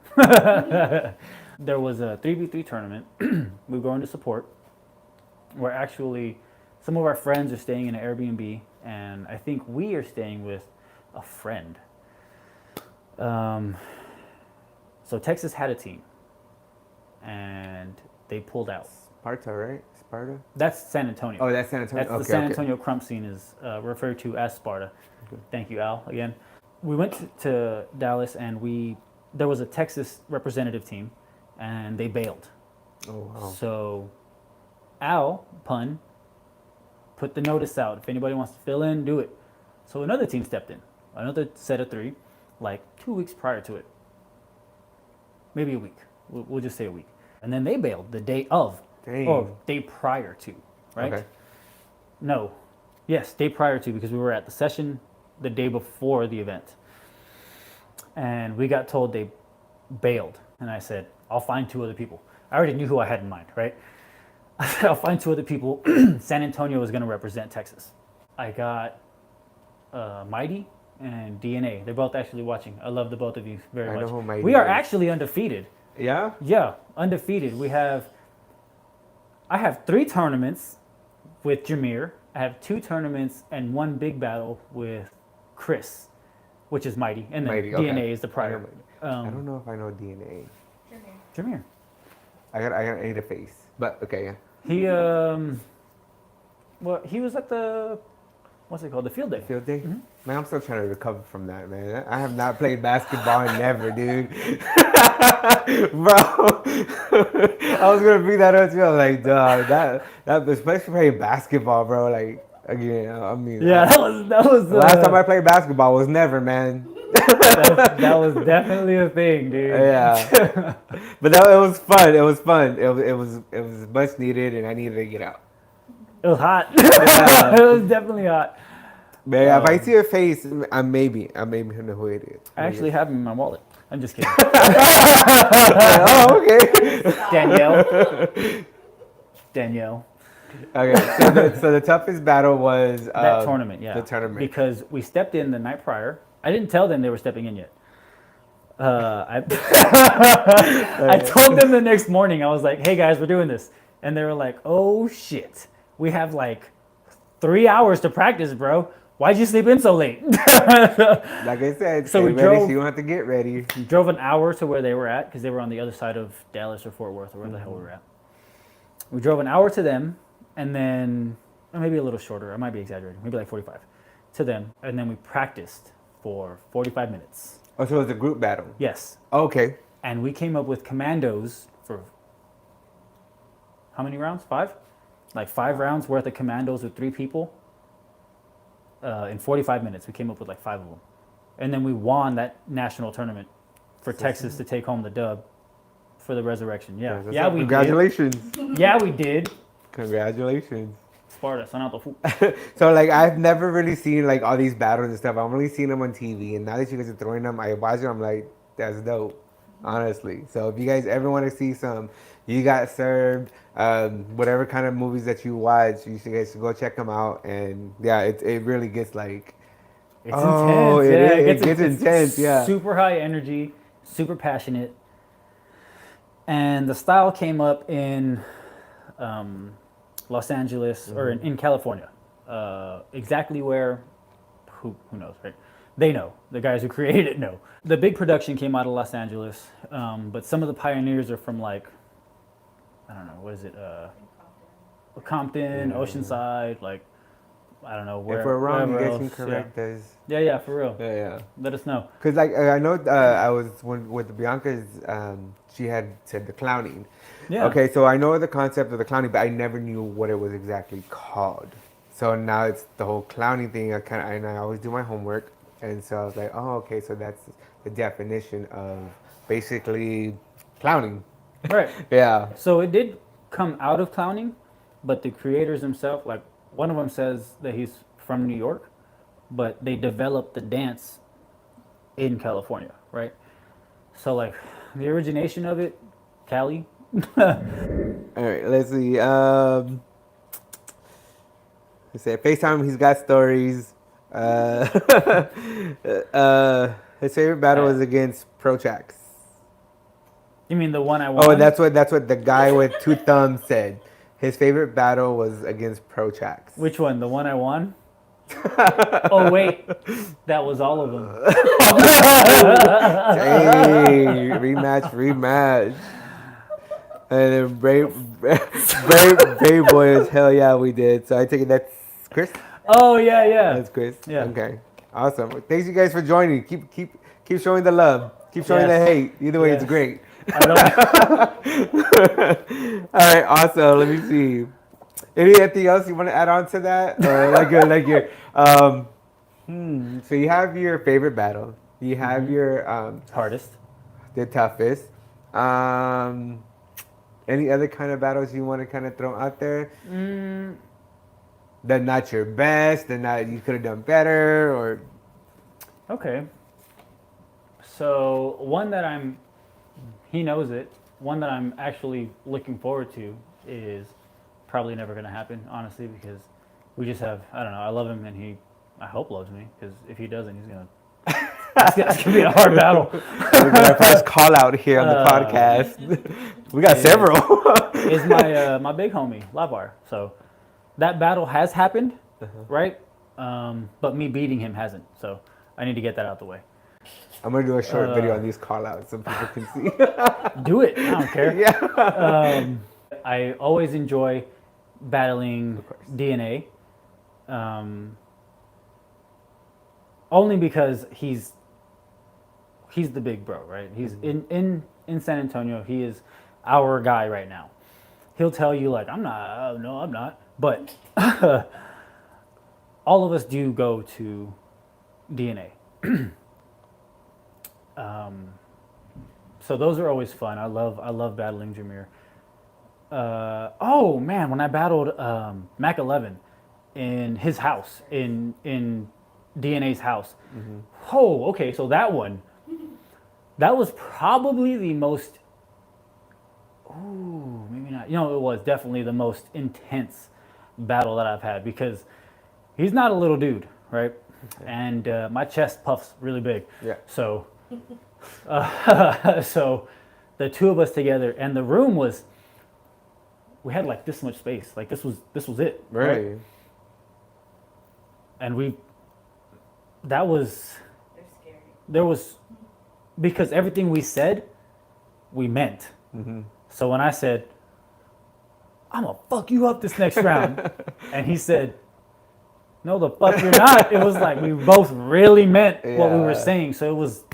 There was a 3v3 tournament we were going to support where actually some of our friends are staying in an Airbnb and I think we are staying with a friend. So Texas had a team and they pulled out. Sparta, right? Sparta? That's San Antonio. Oh, that's San Antonio. That's the San Antonio Krump scene is referred to as Sparta. Okay. Thank you, Al, again. We went to Dallas and there was a Texas representative team and they bailed. Oh, wow. So Al, pun, put the notice out. If anybody wants to fill in, do it. So another team stepped in. Another set of 3, like 2 weeks prior to it. Maybe a week. We'll just say a week. And then they bailed the day of. Dang. Or day prior to, right? Okay. No. Yes, day prior to because we were at the session the day before the event. And we got told they bailed. And I said, I'll find 2 other people. I already knew who I had in mind, right? I said, I'll find 2 other people. San Antonio was going to represent Texas. I got Mighty and DNA. They're both actually watching. I love the both of you very I much. know who Mighty We are is. actually undefeated. Yeah? Yeah, undefeated. I have 3 tournaments with Jameer. I have 2 tournaments and 1 big battle with Chris, which is Mighty. And then Mighty, DNA okay. is the prior. I don't know if I know DNA. Jameer. I need a face. But okay, yeah. He he was at the what's it called? The field day. Field day? Man, I'm still trying to recover from that, man. I have not played basketball in never, dude. Bro, I was gonna bring that up too. I was like, dog, that especially playing basketball, bro. Like again, I mean, Yeah, that was the last time I played basketball was never, man. that was definitely a thing, dude. Yeah, but it was fun. It was fun. It was much needed, and I needed to get out. It was hot. Yeah. It was definitely hot. But yeah, if I see your face, I maybe know who it is. I actually have him in my wallet. I'm just kidding. Oh, okay. Danielle. Okay, so the toughest battle was That tournament, yeah. The tournament. Because we stepped in the night prior. I didn't tell them they were stepping in yet. I told them the next morning. I was like, hey guys, we're doing this. And they were like, oh shit. We have like 3 hours to practice, bro. Why'd you sleep in so late? Like I said, So we get ready, drove- so you don't have to get ready. Drove an hour to where they were at because they were on the other side of Dallas or Fort Worth or where the hell we were at. We drove an hour to them and then maybe a little shorter. I might be exaggerating. Maybe like 45 to them. And then we practiced for 45 minutes. Oh, so it was a group battle. Yes. Okay. And we came up with commandos for how many rounds? 5? Like 5 rounds worth of commandos with 3 people. In 45 minutes, we came up with like 5 of them. And then we won that national tournament for Texas to take home the dub for the resurrection. Yeah. That's Yeah, up. we Congratulations. did. Yeah, we did. Congratulations. Sparta, son out the fool. So like I've never really seen like all these battles and stuff. I've only seen them on TV, and now that you guys are throwing them, I watch them. I'm like, that's dope. honestly. So if you guys ever want to see some You Got Served, whatever kind of movies that you watch, you should guys should go check them out. And yeah, it really gets like, It's oh, intense. Yeah, it gets it's intense. Yeah. super high energy, super passionate, and the style came up in Los Angeles or in California. Exactly where, who knows, right? They know. The guys who created it know. The big production came out of Los Angeles, but some of the pioneers are from like, I don't know, what is it? Compton, Oceanside, like, I don't know where. If we're wrong, you wherever guys can else, correct us. Yeah, for real. Yeah. Let us know. Because like I know I was with Bianca's, she had said the clowning. Yeah. Okay, so I know the concept of the clowning, but I never knew what it was exactly called. So now it's the whole clowning thing. And I always do my homework, and so I was like, oh, okay, so that's the definition of basically clowning. Right. Yeah. So it did come out of clowning, but the creators themselves, like one of them says that he's from New York, but they developed the dance in California, right? So like the origination of it, Cali. All right, let's see. He said FaceTime. He's got stories. His favorite battle was against Protrax. You mean the one I won? Oh, that's what the guy with two thumbs said. His favorite battle was against Protrax. Which one? The one I won? Oh wait, that was all of them. Dang, rematch. And then Brave Boy is hell yeah we did. So I take it that's Chris. Oh yeah. That's Chris. Yeah. Okay. Awesome. Thanks you guys for joining. Keep showing the love. Keep showing the hate. Either way, it's great. I All right. Awesome. Let me see. Anything else you want to add on to that? So you have your favorite battle. You have your hardest. the toughest. Any other kind of battles you want to kind of throw out there? That not your best, that not you could have done better, or Okay. So one that he knows it. One that I'm actually looking forward to is probably never going to happen, honestly, because we just have, I don't know, I love him and I hope loves me, because if he doesn't, he's going to, it's going to be a hard battle. we're gonna first call out here on the podcast. We got several. Is my big homie, Lavar. So that battle has happened, right? But me beating him hasn't. So I need to get that out the way. I'm gonna do a short video on these call outs so people can see. Do it. I don't care. Yeah. I always enjoy battling DNA. Only because he's the big bro, right? He's in San Antonio. He is our guy right now. He'll tell you like, I'm not. No, I'm not. But all of us do go to DNA. So those are always fun. I love battling Jameer. Oh man, when I battled Mac 11 in his house in DNA's house. Oh, okay. So that was probably the most. Ooh, maybe not. You know, it was definitely the most intense battle that I've had, because he's not a little dude, right? Okay. And my chest puffs really big. Yeah. So, so the two of us together, and the room was. We had like this much space. Like this was it. Right. And that was. They're scary. There was, because everything we said, we meant. So when I said, I'm gonna fuck you up this next round, and he said, no, the fuck you're not. It was like we both really meant what we were saying. So it was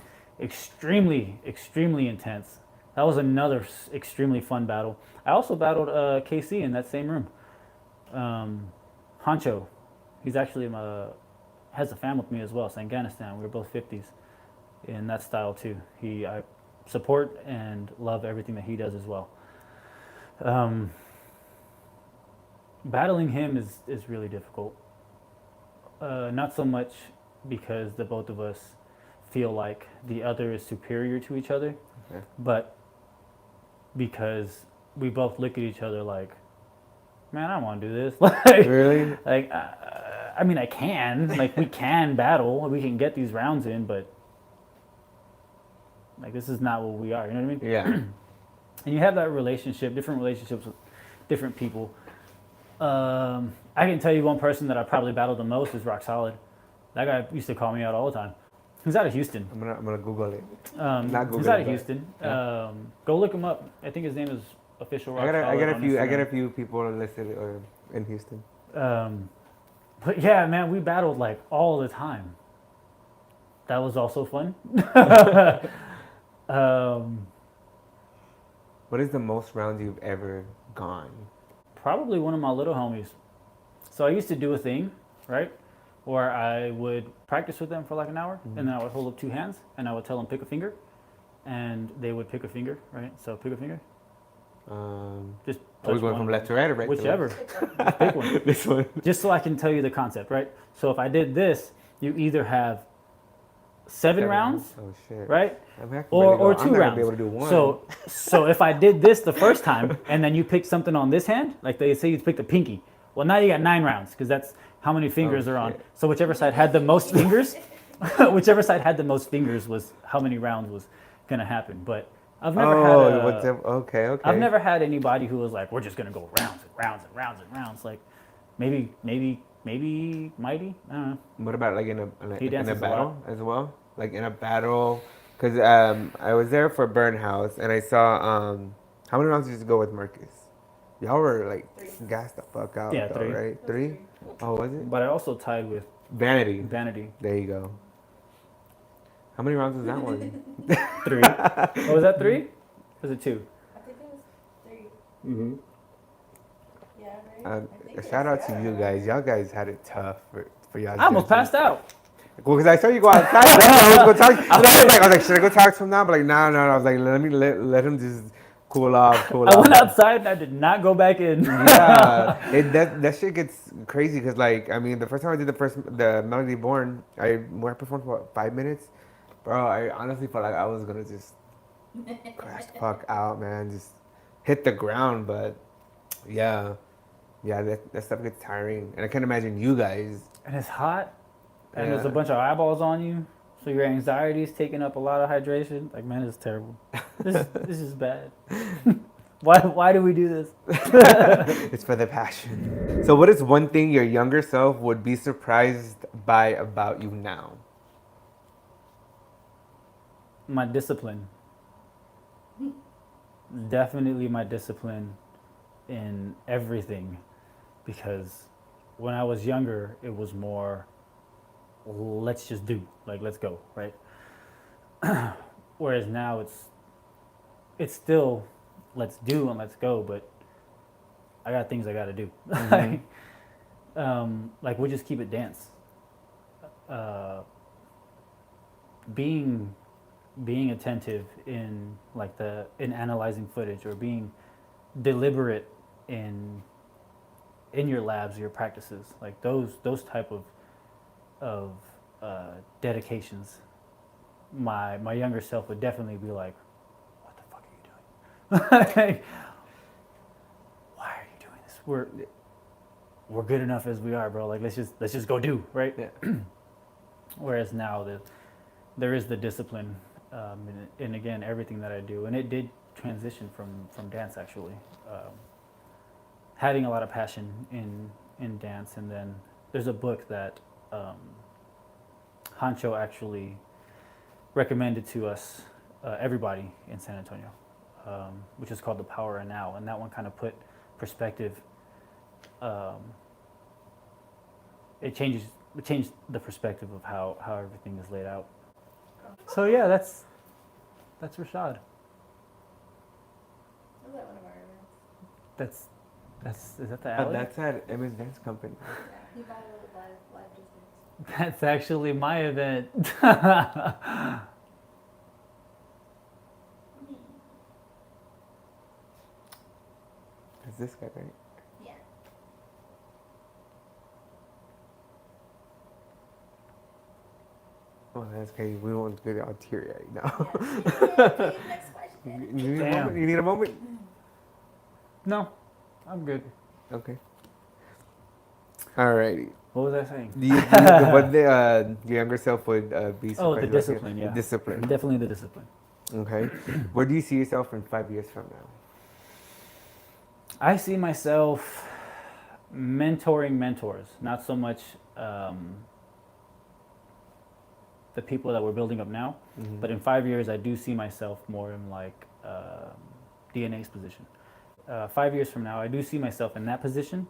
extremely, extremely intense. That was another extremely fun battle. I also battled KC in that same room. Honcho, he's actually has a family with me as well. It's Afghanistan. We were both 50s in that style too. I support and love everything that he does as well. Battling him is really difficult. Not so much because the both of us feel like the other is superior to each other, Okay. but because we both look at each other like, man, I don't want to do this. Really? Like, I mean, I can. Like, we can battle. We can get these rounds in, but like, this is not what we are. You know what I mean? Yeah. And you have that relationship, different relationships with different people. I can tell you one person that I probably battled the most is Rock Solid. That guy used to call me out all the time. He's out of Houston. I'm gonna Google it. Not Google He's it, out of but- Houston. yeah. Go look him up. I think his name is official Rock Solid. I got on a Instagram. few people listed in Houston. But yeah, man, we battled like all the time. That was also fun. What is the most rounds you've ever gone? Probably one of my little homies. So I used to do a thing, right, where I would practice with them for like an hour, and then I would hold up two hands, and I would tell them pick a finger, and they would pick a finger, right? So pick a finger. Just Are we touch going one from of left to them. right or right Whichever. to Just pick one. left? This one. Just so I can tell you the concept, right? So if I did this, you either have seven rounds, Oh shit. right? I'm not Or gonna two be rounds. able to do one. So if I did this the first time and then you picked something on this hand, like they say you picked a pinky. Well, now you got 9 rounds because that's how many fingers are on. shit. So whichever side had the most fingers, whichever side had the most fingers was how many rounds was gonna happen. But I've never okay. I've never had anybody who was like, we're just gonna go rounds and rounds and rounds and rounds. Like maybe Mighty. I don't know. What about like in a He dances a battle lot. as well? Like in a battle, because I was there for Burn House and I saw how many rounds did you go with Marcus? Y'all were like 3. gassed the fuck out. Yeah, though, 3. Right? 3? Oh, was it? But I also tied with Vanity. Vanity. There you go. How many rounds was that one? 3. Oh, was that 3? Was it 2? I think it was 3. Mm-hmm. Yeah, right? I think Shout out it's- to you guys. Y'all guys had it tough for y'all. I almost passed out. Well, because I saw you go outside. I was going to talk. I was like, should I go talk to him now? But like, no. I was like, let him just cool off. I went outside and I did not go back in. Yeah, that shit gets crazy because like I mean the first time I did the Melody Born, I performed for what, 5 minutes, bro. I honestly felt like I was gonna just crash the fuck out, man, just hit the ground. But yeah, that stuff gets tiring, and I can't imagine you guys. And it's hot. And there's Yeah. a bunch of eyeballs on you. So your anxiety is taking up a lot of hydration. Like, man, it's terrible. This is bad. Why do we do this? It's for the passion. So, what is one thing your younger self would be surprised by about you now? My discipline. Definitely my discipline in everything. Because when I was younger, it was more, let's just do. Like, let's go, right? Whereas now it's still, let's do and let's go, but I got things I got to do. Like, we'll just keep it dance. Being attentive in in analyzing footage, or being deliberate in your labs, your practices, like those type of dedications. My younger self would definitely be like, what the fuck are you doing? Why are you doing this? We're good enough as we are, bro. Like, let's just go do, right? Yeah. Whereas now there is the discipline, and again, everything that I do, and it did transition from dance, actually. Having a lot of passion in dance, and then there's a book that Hancho actually recommended to us, everybody in San Antonio, which is called The Power of Now, and that one kind of put perspective. It changed the perspective of how everything is laid out. So yeah, that's Rashad. Was that one of our events? That's is that the alley? That's at MS Dance Company. Yeah, he bought a little live distance. That's actually my event. It's this guy, right? Yeah. Oh, that's crazy. We won't get all teary-eyed now. Okay, next question. You need a Damn. moment? You need a moment? No, I'm good. Okay. Alrighty. What was I saying? What your younger self would be Oh, the surprised about? discipline, The yeah. discipline. Definitely the discipline. Okay. Where do you see yourself in 5 years from now? I see myself mentoring mentors, not so much the people that we're building up now, but in 5 years, I do see myself more in like DNA's position. 5 years from now, I do see myself in that position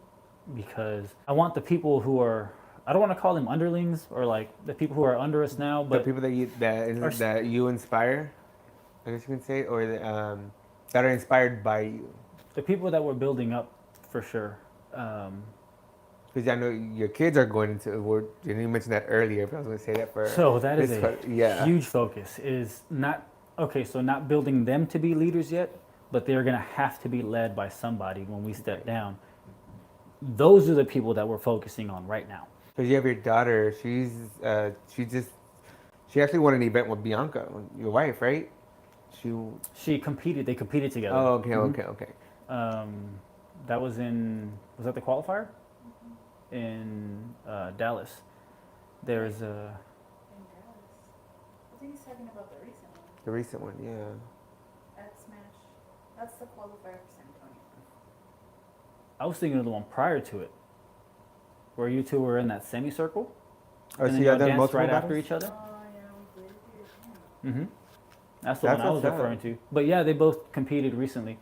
because I want the people who are, I don't want to call them underlings or like the people who are under us now, The but people that you inspire, I guess you can say, or that are inspired by you. the people that we're building up for sure. Because I know your kids are going into work. You mentioned that earlier, but I was going to say that for. So that is this a huge focus. Is not okay. So not building them to be leaders yet, but they're gonna have to be led by somebody when we step down. Those are the people that we're focusing on right now. Because you have your daughter. She actually won an event with Bianca, your wife, right? She competed. They competed together. Oh, okay. That was that the qualifier in Dallas? There's a. In Dallas. I think he's talking about the recent one. The recent one, yeah. At Smash. That's the qualifier for San Antonio. I was thinking of the one prior to it, where you two were in that semicircle. Oh, and so then you y'all had done danced multiple right battles? after each other. Oh, yeah, we did. Mm-hmm. That's the That's one I was what's up. referring to. But yeah, they both competed recently.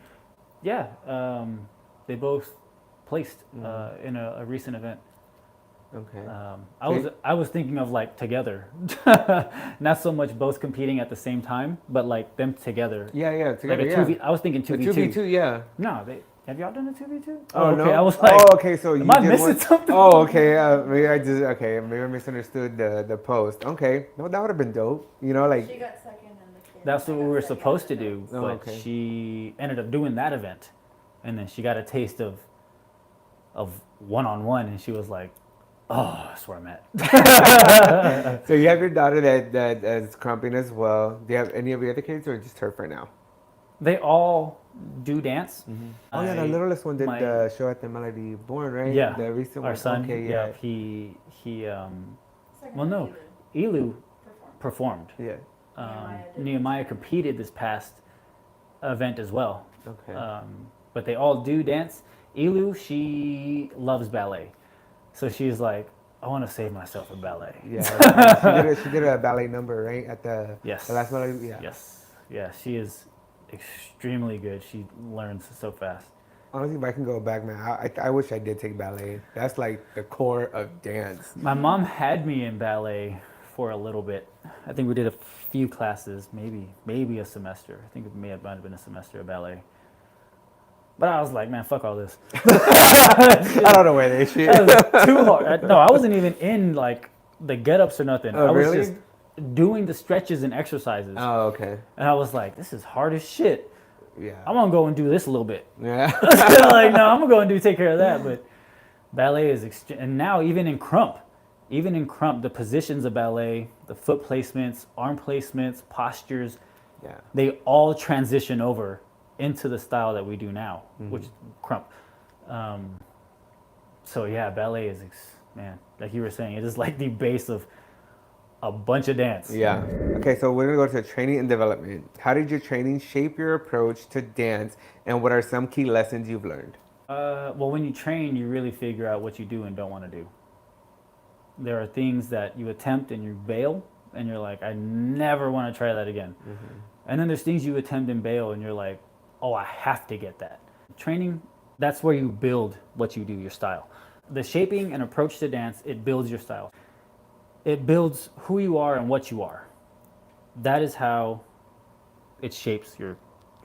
Yeah, they both placed in a recent event. Okay. I was thinking of like together, not so much both competing at the same time, but like them together. Yeah, together, Like a 2v. I was thinking 2v2. 2v2, yeah. No, have y'all done a 2v2? Oh, okay. no? I was like, okay, so am I missing something? Oh, okay. Maybe I misunderstood the post. Okay, no, that would have been dope. You know, like. She got second and the kid. That's what we got were second supposed to and the do, Oh, but okay. she ended up doing that event, and then she got a taste of one-on-one, and she was like, "Oh, that's where I'm at." So you have your daughter that is crumping as well. Do you have any of your other kids, or just her for now? They all do dance. Oh yeah, the I- littlest one did my- the show at the Melody Born, right? Yeah, The recent our one. son. Okay, yeah, yeah. he Second well, no, one, Elu Elu performed. performed. Yeah. Nehemiah competed this past event as well. Okay. But they all do dance. Elu, she loves ballet, so she's like, I want to save myself a ballet. Yeah. She did a ballet number, right? At the Yes. the last Melody. Yeah. Yes. Yeah, she is extremely good. She learns so fast. Honestly, if I can go back, man, I wish I did take ballet. That's like the core of dance. My mom had me in ballet for a little bit. I think we did a few classes, maybe a semester. I think it might have been a semester of ballet. But I was like, man, fuck all this. I don't know where they shit. That was too hard. No, I wasn't even in like the get-ups or nothing. Oh, I was really? just doing the stretches and exercises. Oh, okay. And I was like, this is hard as shit. Yeah. I'm gonna go and do this a little bit. Yeah. Like, no, I'm gonna go and take care of that. But ballet is and now even in Krump, the positions of ballet, the foot placements, arm placements, postures, Yeah. they all transition over into the style that we do now, which is Krump. So yeah, ballet is man, like you were saying, it is like the base of a bunch of dance. Yeah. Okay, so we're gonna go to training and development. How did your training shape your approach to dance, and what are some key lessons you've learned? Well, when you train, you really figure out what you do and don't want to do. There are things that you attempt and you bail, and you're like, I never want to try that again. And then there's things you attempt and bail, and you're like, oh, I have to get that. Training, that's where you build what you do, your style. The shaping and approach to dance, it builds your style. It builds who you are and what you are. That is how it shapes your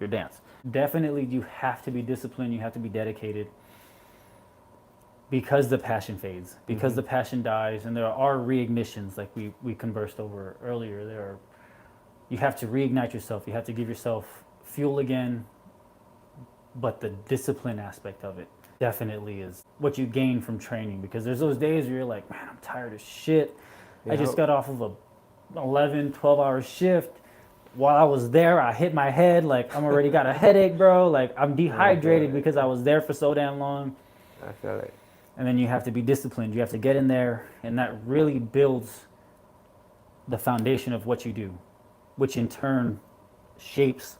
dance. Definitely, you have to be disciplined, you have to be dedicated, because the passion fades, because the passion dies, and there are reignitions like we conversed over earlier. You have to reignite yourself, you have to give yourself fuel again, but the discipline aspect of it definitely is what you gain from training, because there's those days where you're like, man, I'm tired as shit. I just got off of a 11, 12-hour shift. While I was there, I hit my head. Like, I'm already got a headache, bro. Like, I'm dehydrated because I was there for so damn long. I feel it. And then you have to be disciplined. You have to get in there, and that really builds the foundation of what you do, which in turn shapes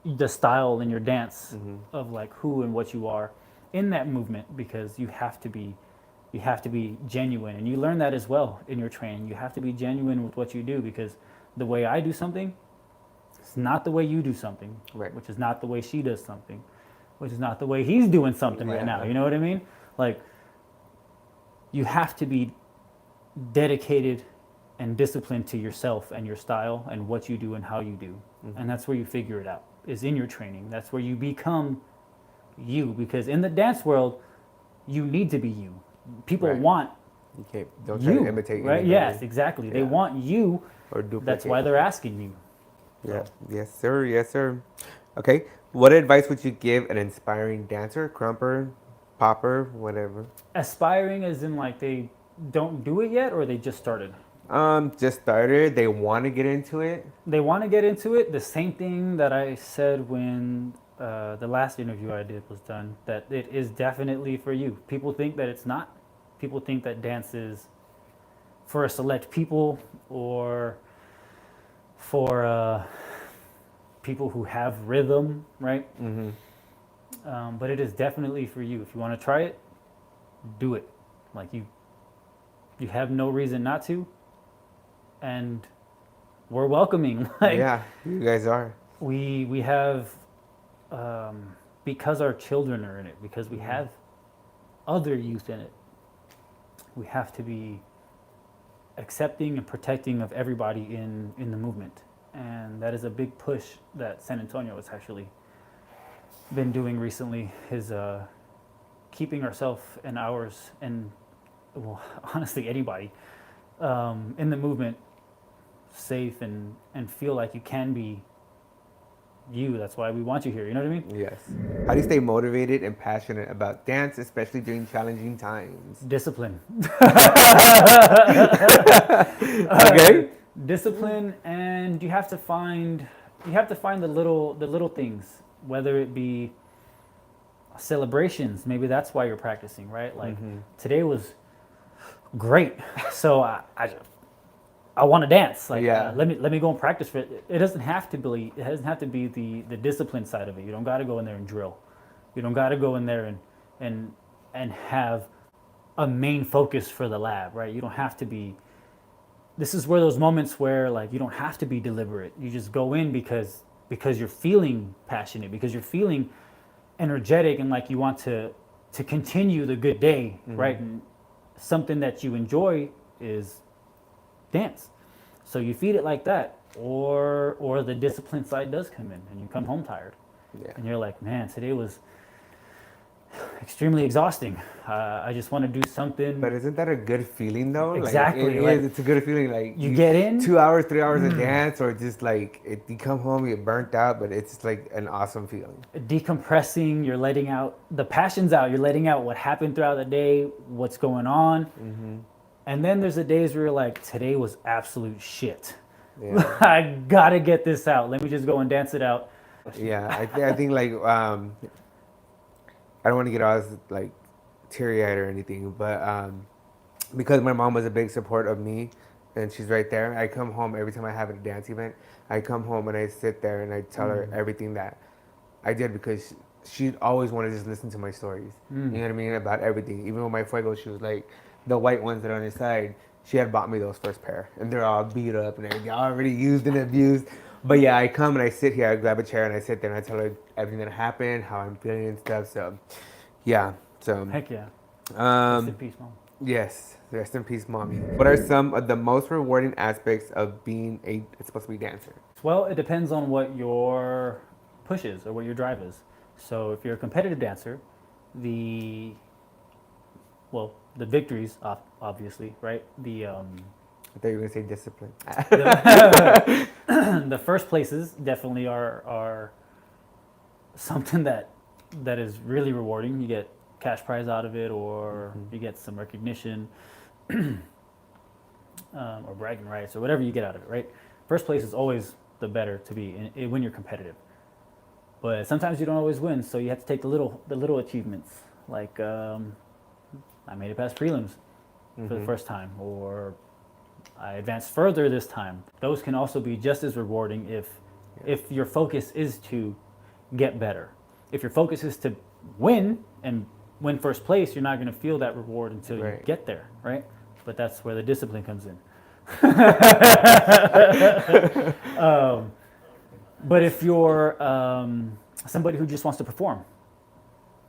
the style in your dance of like who and what you are in that movement, because you have to be genuine, and you learn that as well in your training. You have to be genuine with what you do, because the way I do something, it's not the way you do something, Right. which is not the way she does something, which is not the way he's doing something right now. You know what I mean? Like, you have to be dedicated and disciplined to yourself and your style and what you do and how you do. And that's where you figure it out, is in your training. That's where you become you, because in the dance world, you need to be you. People Right. want You can't. Don't try you, to imitate. right? anybody. Yes, exactly. They want you. Or duplicate. That's why they're asking you. Yeah. Yes, sir. Yes, sir. Okay. What advice would you give an inspiring dancer, krumper, popper, whatever? Aspiring as in like they don't do it yet, or they just started? Just started. They want to get into it. They want to get into it. The same thing that I said when the last interview I did was done, that it is definitely for you. People think that it's not. People think that dance is for a select people, or for people who have rhythm, right? But it is definitely for you. If you want to try it, do it. Like, you have no reason not to, and we're welcoming. Like, Yeah, you guys are. we have, because our children are in it, because we have other youth in it, we have to be accepting and protecting of everybody in the movement. And that is a big push that San Antonio has actually been doing recently, is keeping ourselves and ours, and, well, honestly, anybody in the movement safe, and feel like you can be you. That's why we want you here. You know what I mean? Yes. How do you stay motivated and passionate about dance, especially during challenging times? Discipline. Okay. Discipline, and you have to find the little things, whether it be celebrations. Maybe that's why you're practicing, right? Like, today was great, so I want to dance. Like, let me go and practice for it. It doesn't have to be the discipline side of it. You don't got to go in there and drill. You don't got to go in there and have a main focus for the lab, right? You don't have to be. This is where those moments where, like, you don't have to be deliberate. You just go in because you're feeling passionate, because you're feeling energetic, and like you want to continue the good day, right? And something that you enjoy is dance. So you feed it like that, or the discipline side does come in, and you come home tired, and you're like, man, today was extremely exhausting. I just want to do something. But isn't that a good feeling though? Exactly. Like, it's a good feeling. Like, you get in 2 hours, 3 hours of dance, or just like you come home, you get burnt out, but it's like an awesome feeling. Decompressing, you're letting out the passions out. You're letting out what happened throughout the day, what's going on. And then there's the days where you're like, today was absolute shit. Yeah. I gotta get this out. Let me just go and dance it out. Yeah, I think like I don't want to get all like teary-eyed or anything, but because my mom was a big support of me, and she's right there. I come home every time I have a dance event. I come home and I sit there and I tell her everything that I did, because she always wanted to just listen to my stories. You know what I mean, about everything. Even with my fuego shoes, like the white ones that are on the side, she had bought me those first pair, and they're all beat up and everything, already used and abused. But yeah, I come and I sit here, I grab a chair and I sit there and I tell her everything that happened, how I'm feeling and stuff. So, yeah. So. Heck yeah. Rest in peace, Mom. Yes. Rest in peace, mommy. What are some of the most rewarding aspects of being it's supposed to be a dancer? Well, it depends on what your push is or what your drive is. So if you're a competitive dancer, the victories, obviously, right? I thought you were going to say discipline. The first places definitely are something that is really rewarding. You get cash prize out of it, or you get some recognition. or bragging rights or whatever you get out of it, right? First place is always the better to be when you're competitive. But sometimes you don't always win, so you have to take the little achievements, like I made it past prelims for the first time, or I advanced further this time. Those can also be just as rewarding if your focus is to get better. If your focus is to win and win first place, you're not going to feel that reward until you get there, right? But that's where the discipline comes in. But if you're somebody who just wants to perform,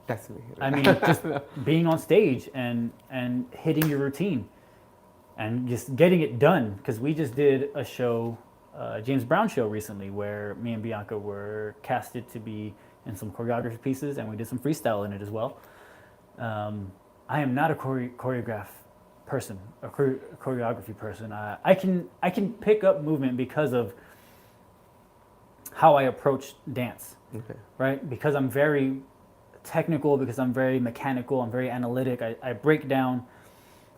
That's me. I mean, just being on stage and hitting your routine and just getting it done. Because we just did a show, James Brown show recently, where me and Bianca were casted to be in some choreography pieces, and we did some freestyle in it as well. I am not a choreography person. I can pick up movement because of how I approach dance, right? Because I'm very technical, because I'm very mechanical, I'm very analytic. I break down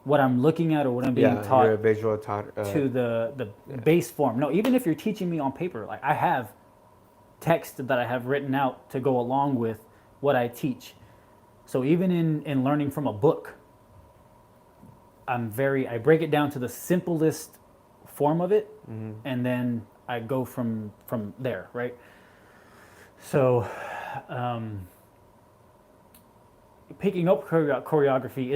what I'm looking at or what I'm being taught, you're a visual taught to the base form. No, even if you're teaching me on paper, like I have text that I have written out to go along with what I teach. So even in learning from a book, I break it down to the simplest form of it, and then I go from there, right? So picking up choreography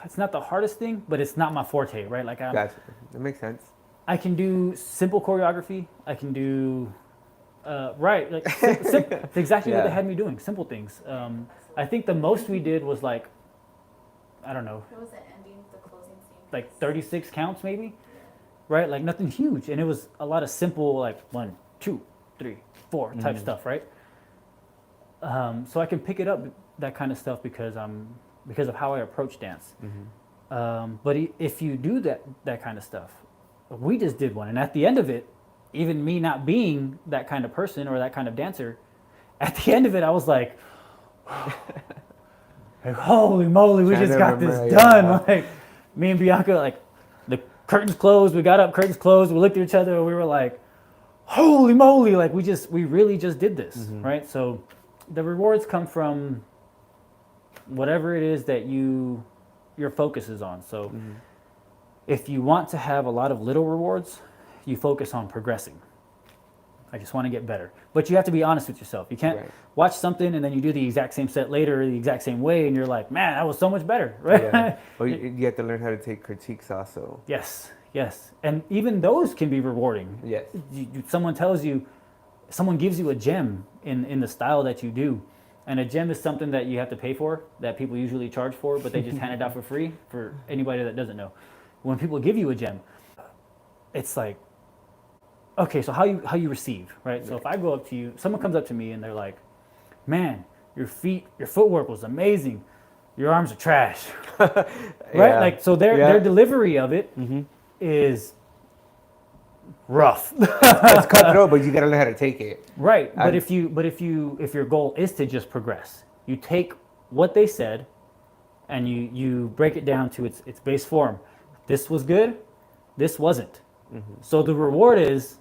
it's not the hardest thing, but it's not my forte, right? Like Gotcha. That makes sense. I can do simple choreography. I can do it's exactly what they had me doing, simple things. I think the most we did was like, I don't know, What was the ending, the closing scene? like 36 counts maybe, right? Like nothing huge, and it was a lot of simple, like 1, 2, 3, 4 type stuff, right? So I can pick it up, that kind of stuff, because of how I approach dance. But if you do that kind of stuff, we just did one, and at the end of it, even me not being that kind of person or that kind of dancer, at the end of it, I was like, holy moly, we just got this done. Like me and Bianca, like the curtains closed, we got up, curtains closed, we looked at each other, and we were like, holy moly, like we really just did this, right? So the rewards come from whatever it is that your focus is on. So if you want to have a lot of little rewards, you focus on progressing. I just want to get better. But you have to be honest with yourself. You can't watch something and then you do the exact same set later the exact same way, and you're like, man, that was so much better, right? Yeah. Well, you have to learn how to take critiques also. Yes. And even those can be rewarding. Yes. Someone gives you a gem in the style that you do. And a gem is something that you have to pay for, that people usually charge for, but they just hand it out for free for anybody that doesn't know. When people give you a gem, it's like, okay, so how you receive, right? So if I go up to you, someone comes up to me and they're like, man, your footwork was amazing. Your arms are trash, right? Like, so their delivery of it is rough. It's cutthroat, but you gotta learn how to take it. Right, but if your goal is to just progress, you take what they said and you break it down to its base form. This was good, this wasn't. So the reward is,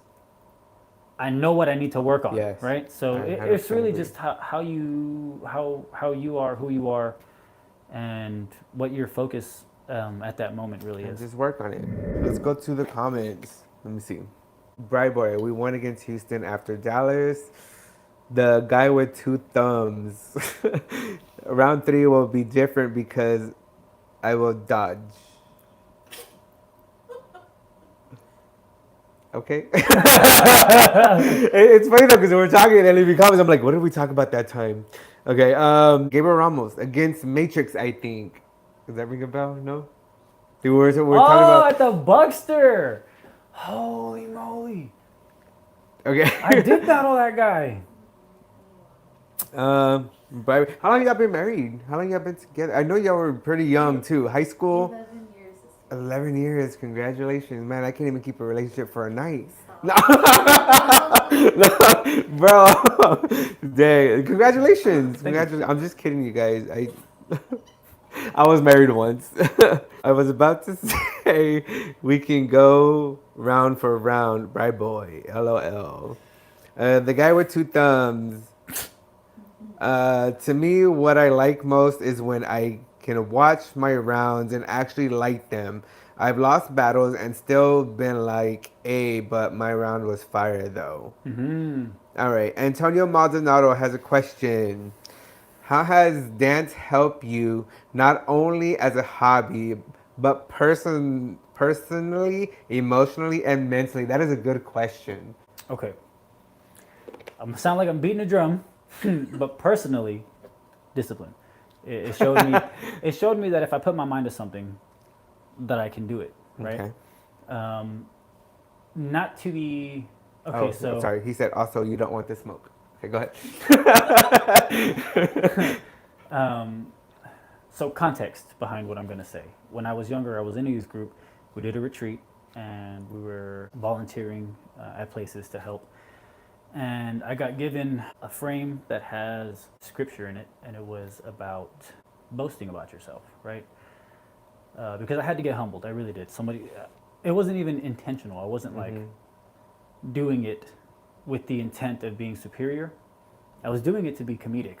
I know what I need to work on, right? So it's really just how you are, who you are, and what your focus at that moment really is. Just work on it. Let's go to the comments. Let me see. Bright Boy, we won against Houston after Dallas. The guy with 2 thumbs. Round 3 will be different because I will dodge. Okay. It's funny though, because we're talking and leaving comments. I'm like, what did we talk about that time? Okay. Gabriel Ramos against Matrix, I think. Does that ring a bell? No? We're talking about at the Buckster. Holy moly. Okay. I did battle that guy. But how long y'all been married? How long y'all been together? I know y'all were pretty young too. High school? 11 years. 11 years. Congratulations. Man, I can't even keep a relationship for a night. No. No, bro. Dang. Congratulations. I'm just kidding, you guys. I was married once. I was about to say we can go round for round, right, boy? LOL. The guy with two thumbs. To me, what I like most is when I can watch my rounds and actually like them. I've lost battles and still been like, "Hey, but my round was fire though." All right, Antonio Maldonado has a question. How has dance helped you not only as a hobby, but personally, emotionally, and mentally? That is a good question. Okay. I'm gonna sound like I'm beating a drum, but personally, discipline. It showed me. It showed me that if I put my mind to something, that I can do it. Right. Okay. Not to the. Okay. Oh, So. sorry. He said also you don't want the smoke. Okay, go ahead. So context behind what I'm going to say. When I was younger, I was in a youth group. We did a retreat, and we were volunteering at places to help. And I got given a frame that has scripture in it, and it was about boasting about yourself, right? Because I had to get humbled. I really did. It wasn't even intentional. I wasn't like doing it with the intent of being superior. I was doing it to be comedic.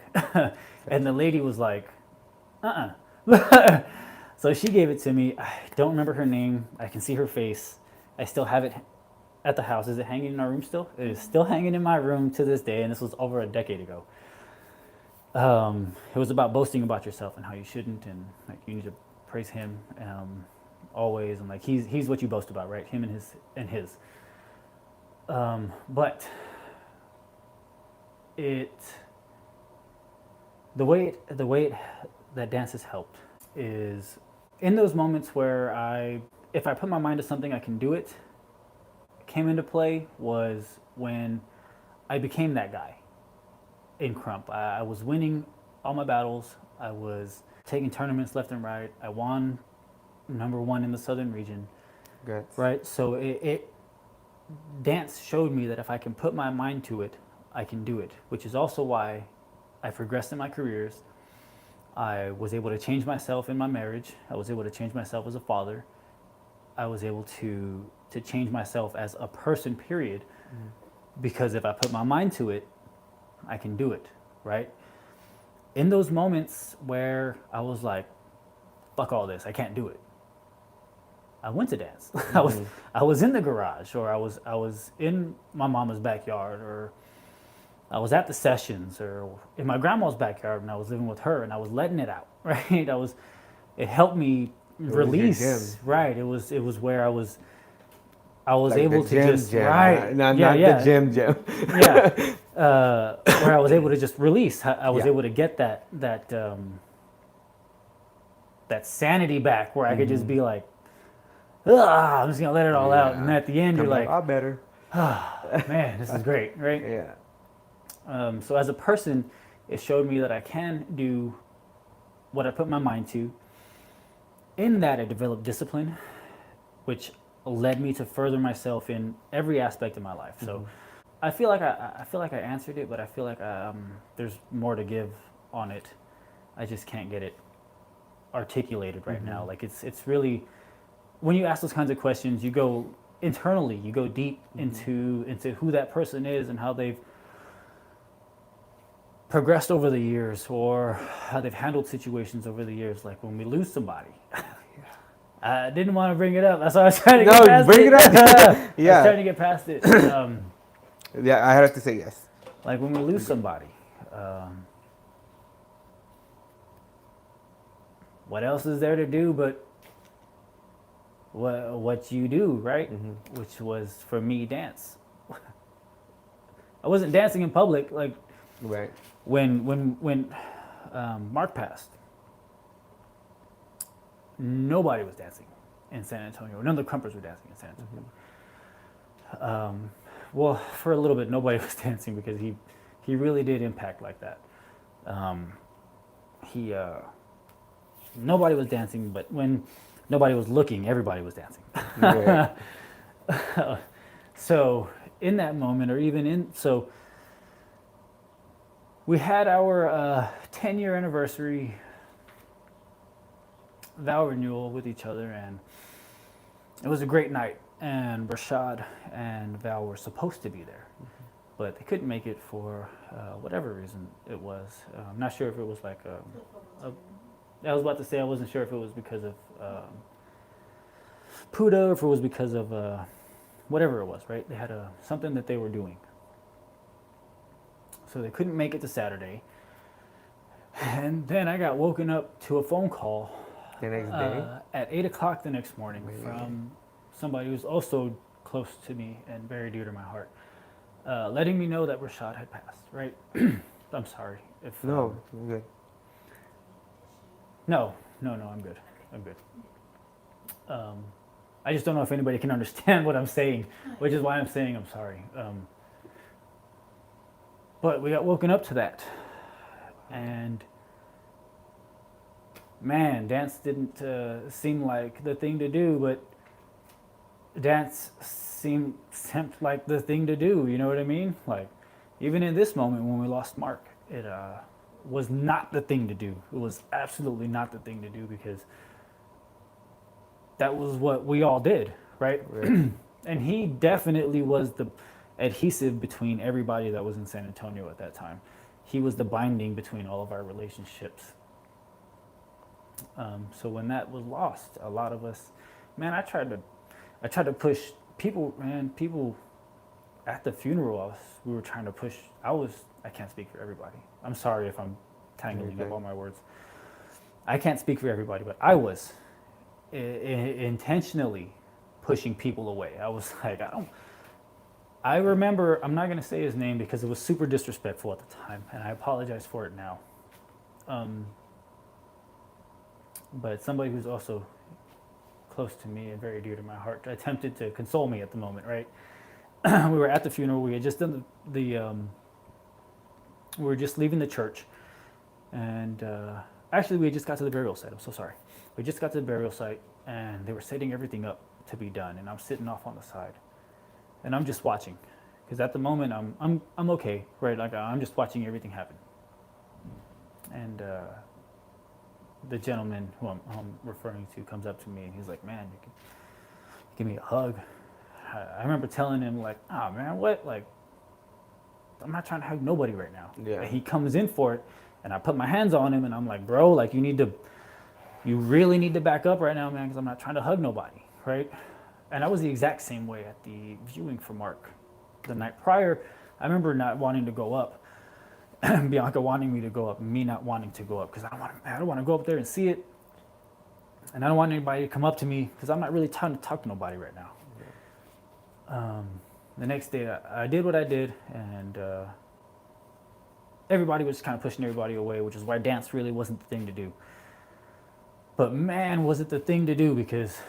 And the lady was like, So she gave it to me. I don't remember her name. I can see her face. I still have it at the house. Is it hanging in our room still? It is still hanging in my room to this day, and this was over a decade ago. It was about boasting about yourself and how you shouldn't, and like you need to praise him always, and like he's what you boast about, right? Him and his. But the way that dance has helped is in those moments where if I put my mind to something, I can do it. Came into play was when I became that guy in Krump. I was winning all my battles. I was taking tournaments left and right. I won #1 in the Southern region. Good. Right. So dance showed me that if I can put my mind to it, I can do it. Which is also why I progressed in my careers. I was able to change myself in my marriage. I was able to change myself as a father. I was able to change myself as a person, period. Because if I put my mind to it, I can do it, right? In those moments where I was like, fuck all this, I can't do it, I went to dance. I was in the garage, or I was in my mama's backyard, or I was at the sessions, or in my grandma's backyard, and I was living with her, and I was letting it out, right? It helped me release, right? It was where I was like able to just gym. Right, not the gym. Yeah, where I was able to just release. I was able to get that sanity back, where I could just be like, I'm just gonna let it all out, and at the end you're like, "I'm better." Man, this is great, right? Yeah. So as a person, it showed me that I can do what I put my mind to. In that, I developed discipline, which led me to further myself in every aspect of my life. So I feel like I answered it, but I feel like there's more to give on it. I just can't get it articulated right now. Like it's really, when you ask those kinds of questions, you go internally, you go deep into who that person is and how they've progressed over the years, or how they've handled situations over the years. Like when we lose somebody. I didn't want to bring it up. That's why I was trying to get past it. No, bring it up. Yeah. I was trying to get past it. Yeah, I have to say yes. Like when we lose somebody, what else is there to do but what you do, right? Which was, for me, dance. I wasn't dancing in public, like right. When Mark passed. Nobody was dancing in San Antonio. None of the Krumpers were dancing in San Antonio. Well, for a little bit, nobody was dancing because he really did impact like that. Nobody was dancing, but when nobody was looking, everybody was dancing. Right. So in that moment, we had our 10-year anniversary vow renewal with each other, and it was a great night. And Rashad and Val were supposed to be there, but they couldn't make it for whatever reason it was. I'm not sure if it was like I was about to say I wasn't sure if it was because of Puda or if it was because of whatever it was, right? They had something that they were doing. So they couldn't make it to Saturday. And then I got woken up to a phone call The next day. at 8 o'clock the next morning from somebody who's also close to me and very dear to my heart, letting me know that Rashad had passed, right? I'm sorry. If No, I'm good. No, I'm good. I'm good. I just don't know if anybody can understand what I'm saying, which is why I'm saying I'm sorry. But we got woken up to that. And man, dance didn't seem like the thing to do, but dance seemed like the thing to do, you know what I mean? Like, even in this moment when we lost Mark, it was not the thing to do. It was absolutely not the thing to do because that was what we all did, right? And he definitely was the adhesive between everybody that was in San Antonio at that time. He was the binding between all of our relationships. So when that was lost, a lot of us, man, I tried to push people, people at the funeral, we were trying to push, I can't speak for everybody. I'm sorry if I'm tangling up all my words. I can't speak for everybody, but I was intentionally pushing people away. I was like, I remember, I'm not going to say his name because it was super disrespectful at the time, and I apologize for it now. But somebody who's also close to me and very dear to my heart attempted to console me at the moment, right? We were at the funeral. We had just done we were just leaving the church. And actually, we had just got to the burial site. I'm so sorry. We just got to the burial site, and they were setting everything up to be done. And I'm sitting off on the side. And I'm just watching. Because at the moment, I'm okay, right? Like, I'm just watching everything happen. And the gentleman who I'm referring to comes up to me, and he's like, man, you can give me a hug. I remember telling him, like, oh, man, what? Like, I'm not trying to hug nobody right now. Yeah. And he comes in for it, and I put my hands on him, and I'm like, bro, like, you really need to back up right now, man, because I'm not trying to hug nobody, right? And I was the exact same way at the viewing for Mark. The night prior, I remember not wanting to go up, Bianca wanting me to go up, me not wanting to go up, because I don't want to go up there and see it, and I don't want anybody to come up to me, because I'm not really trying to talk to nobody right now. The next day, I did what I did, and everybody was kind of pushing everybody away, which is why dance really wasn't the thing to do. But man, was it the thing to do, because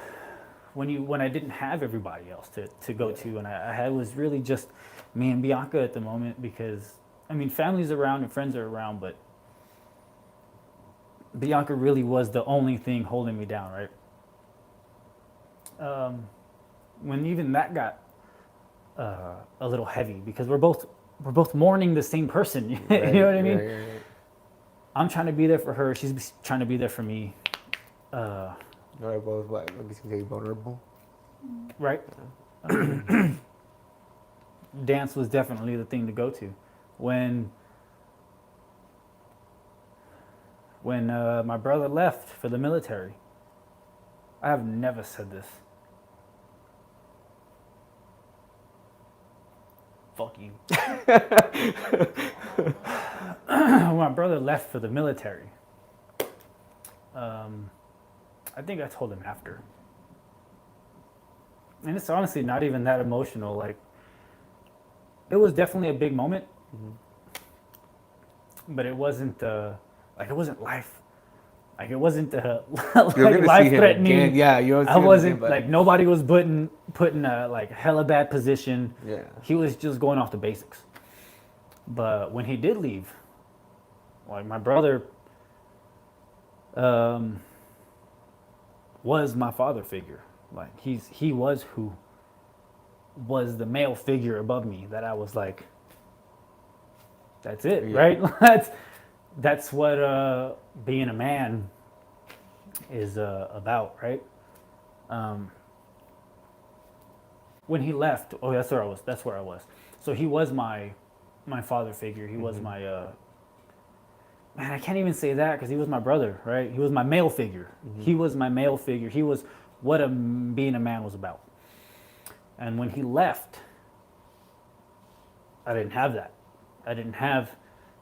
when I didn't have everybody else to go to, and I had was really just me and Bianca at the moment, because I mean, family's around and friends are around, but Bianca really was the only thing holding me down, right? When even that got a little heavy, because we're both mourning the same person. You know what I mean? Right. I'm trying to be there for her. She's trying to be there for me. You're both what? I guess you can say vulnerable. Right. Dance was definitely the thing to go to. When my brother left for the military, I have never said this. Fuck you. When my brother left for the military, I think I told him after. And it's honestly not even that emotional. Like, it was definitely a big moment, but it wasn't it wasn't life. Like, it wasn't like life-threatening. Yeah, I wasn't like, nobody was put in a like hella bad position. Yeah, he was just going off the basics. But when he did leave, like, my brother was my father figure. Like, he was who was the male figure above me that I was like, that's it, right? That's what being a man is about, right? Um, when he left, oh, that's where I was. That's where I was. So he was my father figure. He was my man. I can't even say that because he was my brother, right? He was my male figure. He was my male figure. He was what being a man was about. And when he left, I didn't have that. I didn't have.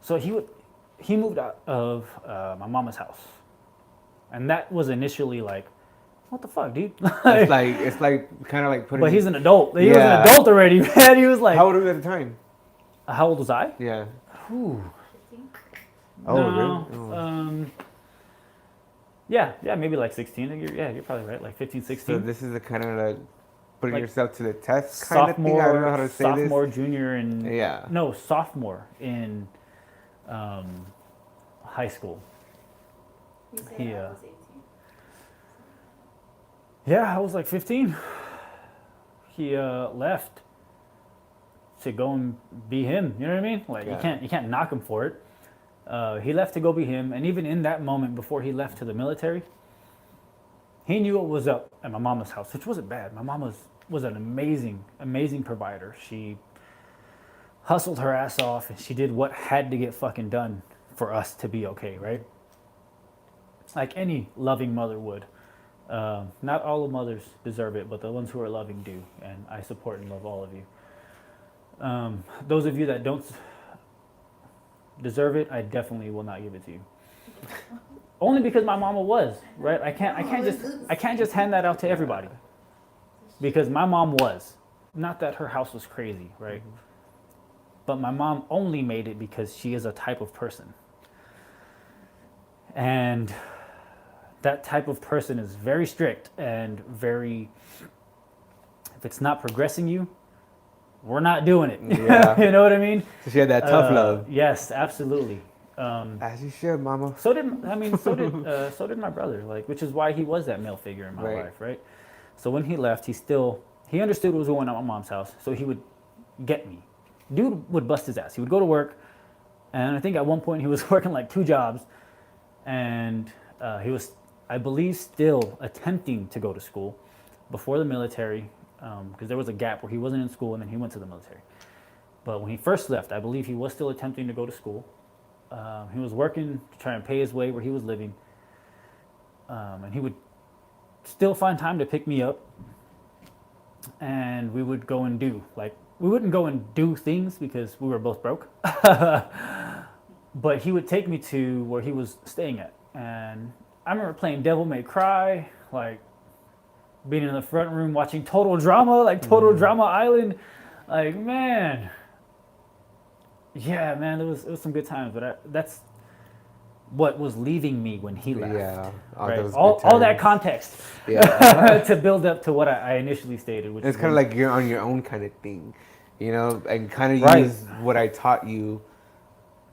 So he moved out of my mama's house, and that was initially like, what the fuck, dude? It's like kind of like putting. But he's an adult. He was an adult already, man. He was like. How old were you at the time? How old was I? Yeah. Ooh. 15? Oh, No, really? Oh. Yeah, maybe like 16. You're probably right, like 15, 16. So this is the kind of like putting Like yourself to the test kind of thing. I don't know how to say sophomore, this. junior, and Yeah. no, sophomore in high school. You said He, I was 18. Yeah, I was like 15. He left to go and be him. You know what I mean? Like Yeah. you can't knock him for it. He left to go be him, and even in that moment before he left to the military, he knew what was up at my mama's house, which wasn't bad. My mama was an amazing provider. She hustled her ass off, and she did what had to get fucking done for us to be okay, right? Like any loving mother would. Not all of mothers deserve it, but the ones who are loving do, and I support and love all of you. Those of you that don't deserve it, I definitely will not give it to you. Only because my mama was, right? I can't just hand that out to everybody. Because my mom was. Not that her house was crazy, right? But my mom only made it because she is a type of person. And that type of person is very strict and very, if it's not progressing you, we're not doing it. Yeah. You know what I mean? So she had that tough love. Yes, absolutely. As you should, mama. So did my brother, like, which is why he was that male figure in my Right. life, right? So when he left, he understood what was going on at my mom's house, so he would get me. Dude would bust his ass. He would go to work, and I think at one point he was working like 2 jobs, and he was, I believe, still attempting to go to school before the military, because there was a gap where he wasn't in school and then he went to the military. But when he first left, I believe he was still attempting to go to school. He was working to try and pay his way where he was living, and he would still find time to pick me up, and we would go and do, like, we wouldn't go and do things because we were both broke, but he would take me to where he was staying at, and I remember playing Devil May Cry, like being in the front room watching Total Drama, like Total Drama Island, like, man. Yeah, man, it was some good times, but that's what was leaving me when he left. Yeah. Right? Those good All that times. context Yeah. to build up to what I initially stated. Which It's is kind of when- like you're on your own kind of thing, you know, and kind of Right. use what I taught you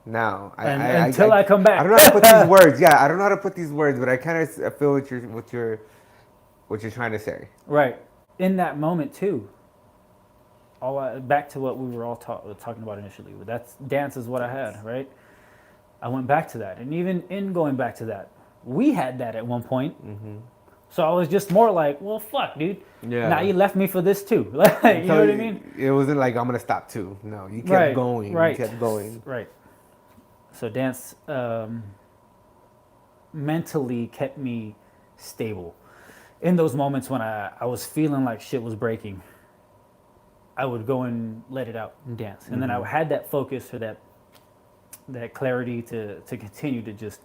now. Until I come back. I don't know how to put these words. Yeah, I don't know how to put these words, but I kind of feel what you're trying to say. right in that moment too. Back to what we were all talking about initially. That's dance is what I had, right? I went back to that, and even in going back to that, we had that at one point. So I was just more like, well, fuck, dude. Yeah. Now you left me for this too. Like, you know what I mean? It wasn't like I'm gonna stop too. No, you kept Right, going. right. You kept going. Right. So dance mentally kept me stable. In those moments when I was feeling like shit was breaking, I would go and let it out and dance. And then I had that focus or that clarity to continue to just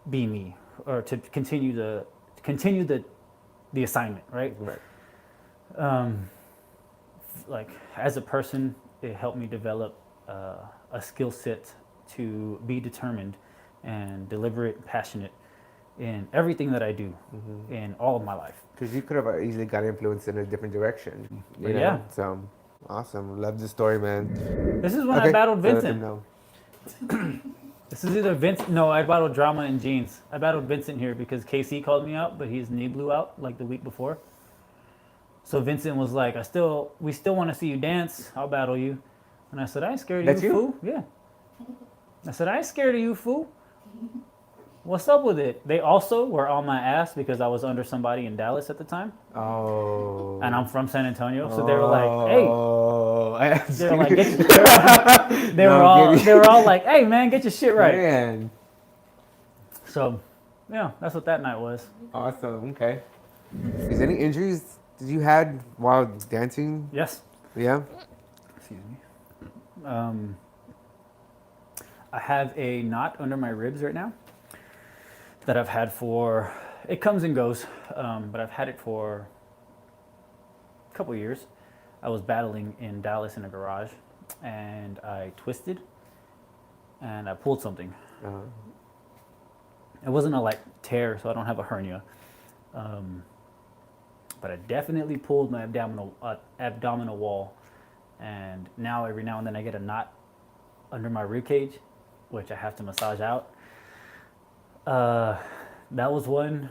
be me, or to continue the assignment, right? Right. Like as a person, it helped me develop a skill set to be determined and deliberate and passionate in everything that I do in all of my life. Because you could have easily got influenced in a different direction. You know? Yeah. So awesome. Love the story, man. This is when I Okay, battled so let them Vincent. know. This is either Vincent. No, I battled Drama and Jeans. I battled Vincent here because KC called me out, but his knee blew out like the week before. So Vincent was like, we still want to see you dance. I'll battle you. And I said, I ain't scared of That's you, you? fool. Yeah. I said, I ain't scared of you, fool. what's up with it? They also were on my ass because I was under somebody in Dallas at the time, Oh. and I'm from San Antonio, so they were like, "Hey," Oh. they were like, "Get your," they were all like, "Hey, man, get your shit right." Man. So, yeah, that's what that night was. Awesome. Okay. Is any injuries that you had while dancing? Yes. Yeah. Excuse me. I have a knot under my ribs right now that I've had for, it comes and goes, but I've had it for a couple years. I was battling in Dallas in a garage, and I twisted, and I pulled something. Uh-huh. It wasn't a like tear, so I don't have a hernia. But I definitely pulled my abdominal wall, and now every now and then I get a knot under my rib cage, which I have to massage out. That was one.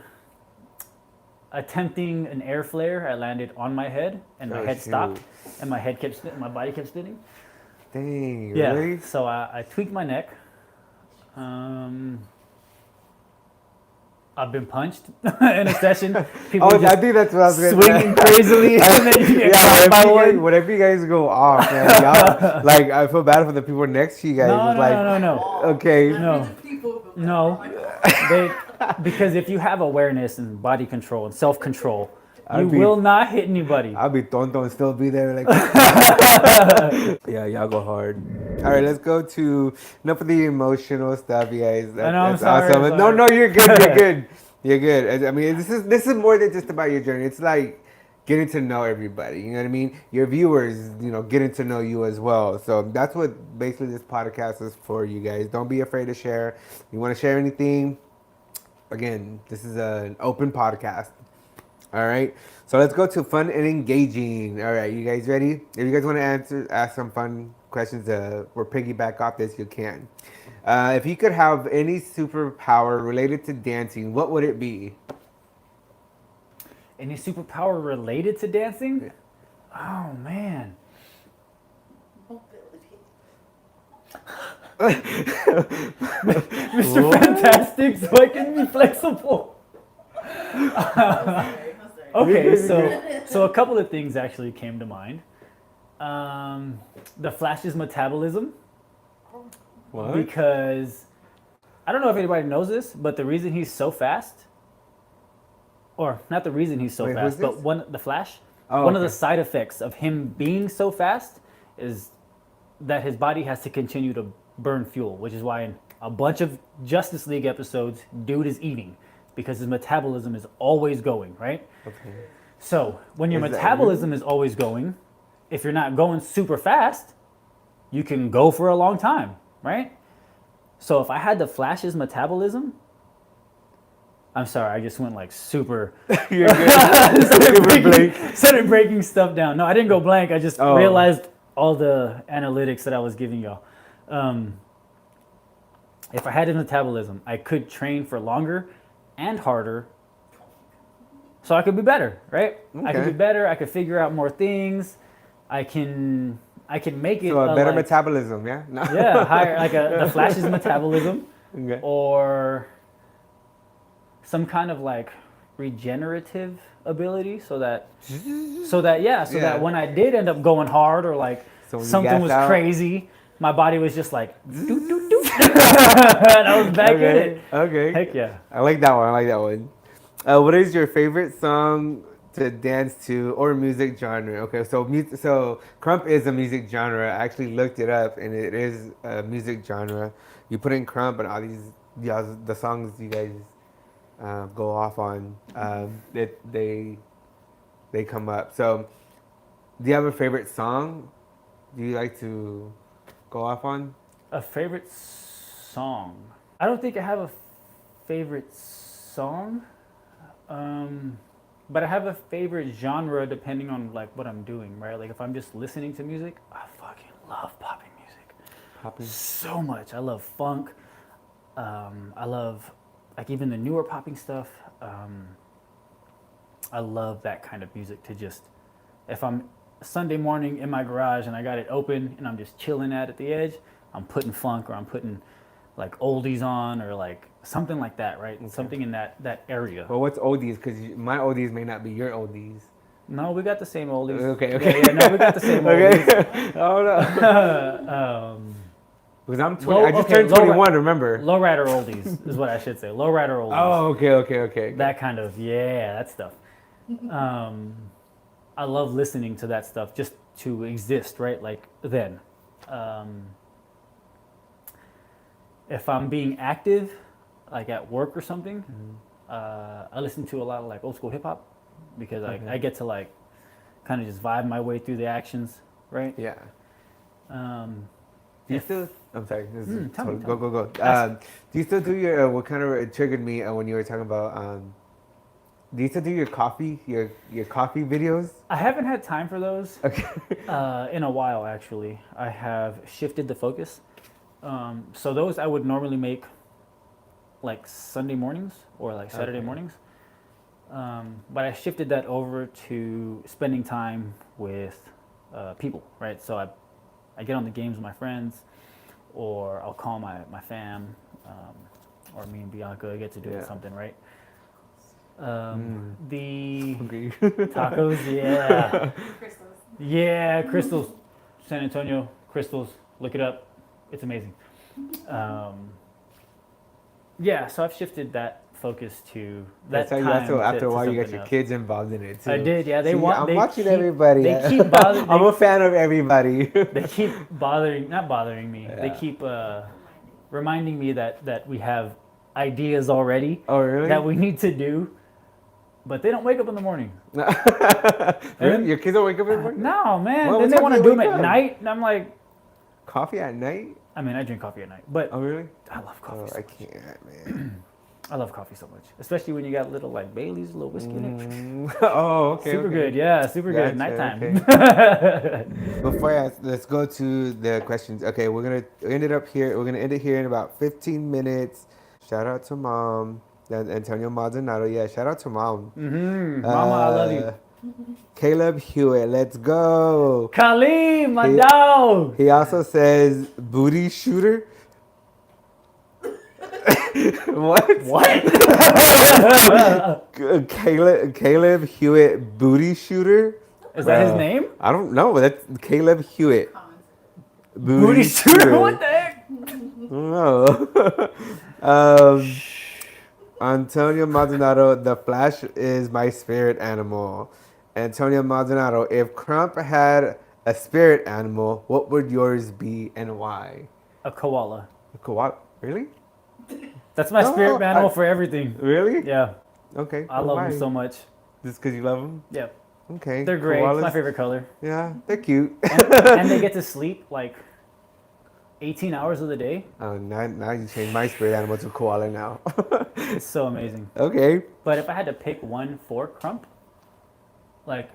Attempting an air flare, I landed on my head, and my head stopped, and my head kept spinning, my body kept spinning. Dang, Yeah. really? So I tweaked my neck. I've been punched in a session. People I just think that's what I was going to swinging crazily, and then you get caught by one. whenever you guys go off, man, y'all, like, I feel bad for the people next to you guys. No, It's no, like, no, no. okay. No. Because if you have awareness and body control and self-control, you will not hit anybody. I'll be tonto and still be there. Like, yeah, y'all go hard. All right, let's go to enough of the emotional stuff, you guys. I know, I'm That's sorry, awesome. I'm No, sorry. no, you're good. You're good. You're good. I mean, this is more than just about your journey. It's like getting to know everybody. You know what I mean? Your viewers, getting to know you as well. So that's what basically this podcast is for, you guys. Don't be afraid to share. You want to share anything? Again, this is an open podcast. All right. So let's go to fun and engaging. All right, you guys ready? If you guys want to ask some fun questions or piggyback off this, you can. If you could have any superpower related to dancing, what would it be? Any superpower related to dancing? Oh, man. Mr. Fantastic, so I can be flexible. Okay, so a couple of things actually came to mind. The Flash's metabolism, What? because I don't know if anybody knows this, but the reason he's so fast, or not the reason he's so Wait, fast, who's but the Flash, Oh, one of okay. the side effects of him being so fast is that his body has to continue to burn fuel, which is why in a bunch of Justice League episodes, dude is eating because his metabolism is always going, right? Okay. So when your Is that metabolism is always going, if you're not going super fast, you can go for a long time, right? So if I had the Flash's metabolism, I'm sorry, I just went like super. You're good. started breaking stuff down. No, I didn't go blank. I just Oh. realized all the analytics that I was giving y'all. If I had his metabolism, I could train for longer and harder, so I could be better, right? I could Okay. be better. I could figure out more things. I can make it So a better like, metabolism, yeah? No. yeah, higher, like the Flash's metabolism, Okay. or some kind of like regenerative ability, so that Yeah. when I did end up going hard or like So when you something gassed was out- crazy, my body was just like doot, doot, doot. And I was back in it. Okay. Heck yeah. I like that one. What is your favorite song to dance to or music genre? Okay, so Krump is a music genre. I actually looked it up, and it is a music genre. You put in Krump, and all the songs you guys go off on, they come up. So, do you have a favorite song? Do you like to go off on? A favorite song? I don't think I have a favorite song, but I have a favorite genre depending on like what I'm doing, right? Like if I'm just listening to music, I fucking love popping music Popping? so much. I love funk. I love like even the newer popping stuff. I love that kind of music to just, if I'm Sunday morning in my garage and I got it open and I'm just chilling at the edge, I'm putting funk or I'm putting like oldies on or like something like that, right? Something in that area. Well, what's oldies? Because my oldies may not be your oldies. No, we got the same oldies. Okay. Yeah, no, we got the same oldies. Okay. Oh no. Because I'm 20. I just turned low 21. Remember? Lowrider oldies is what I should say. Lowrider oldies. Oh, okay. That kind of that stuff. I love listening to that stuff just to exist, right? Like then, if I'm being active, like at work or something, I listen to a lot of like old school hip hop because I get to like kind of just vibe my way through the actions, right? Yeah. Do you still? I'm sorry. tell me. Go. Do you still do your? What kind of it triggered me when you were talking about? Do you still do your coffee videos? I haven't had time for those Okay. in a while, actually. I have shifted the focus. So those I would normally make like Sunday mornings or like Saturday mornings. But I shifted that over to spending time with people, right? So I get on the games with my friends, or I'll call my fam, or me and Bianca get to do something, right? The Okay. tacos, yeah. Crystals. Yeah, crystals. San Antonio, crystals. Look it up. It's amazing. So I've shifted that focus to that time. So after to a while, you got something your else. kids involved in it too. I did, yeah. I'm watching everybody. They keep bothering. I'm a fan of everybody. They keep not bothering me. They Yeah. keep reminding me that we have ideas already Oh, really? that we need to do, but they don't wake up in the morning. Really? Your kids don't wake up in the morning? No, man. Well, Then what they time want do to they do them wake at up? night, and I'm like, Coffee at night? I mean, I drink coffee at night, but Oh, really? I love coffee. Oh, So I much. can't, man. I love coffee so much, especially when you got little like Bailey's, a little whiskey in it. Oh, okay. Super okay. good, yeah, super Gotcha, good. Nighttime. okay. Before I ask, let's go to the questions. Okay, we're gonna end it here in about 15 minutes. Shout out to Mom, Antonio Maldonado. Yeah, shout out to Mom. Mama, I love you. Caleb Hewitt, let's go. Khalid, my He- dog. He also says booty shooter. What? What? Caleb Hewitt, booty shooter. Is that his name? I don't know, but that's Caleb Hewitt. Comments. Booty shooter? What the heck? I don't know. Antonio Maldonado, the Flash is my spirit animal. Antonio Maldonado, if Krump had a spirit animal, what would yours be and why? A koala. A koala? Really? That's my No, spirit animal for everything. Really? Yeah, Okay. I love why? them so much. Just because you love them? Yeah, Okay. they're great. It's my Koalas? favorite color. Yeah, they're cute. And they get to sleep like 18 hours of the day. Oh, now you changed my spirit animal to koala now. It's so amazing. Okay. But if I had to pick one for Krump, like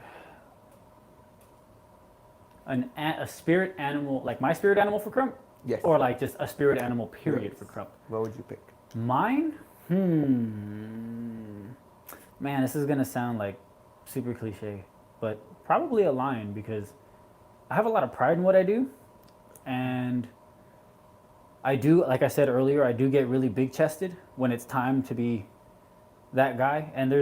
a spirit animal, like my spirit animal for Krump, Yes. or like just a spirit animal period for Krump. What would you pick? Mine? Man, this is gonna sound like super cliche, but probably a lion because I have a lot of pride in what I do, and I do, like I said earlier, I do get really big chested when it's time to be that guy. And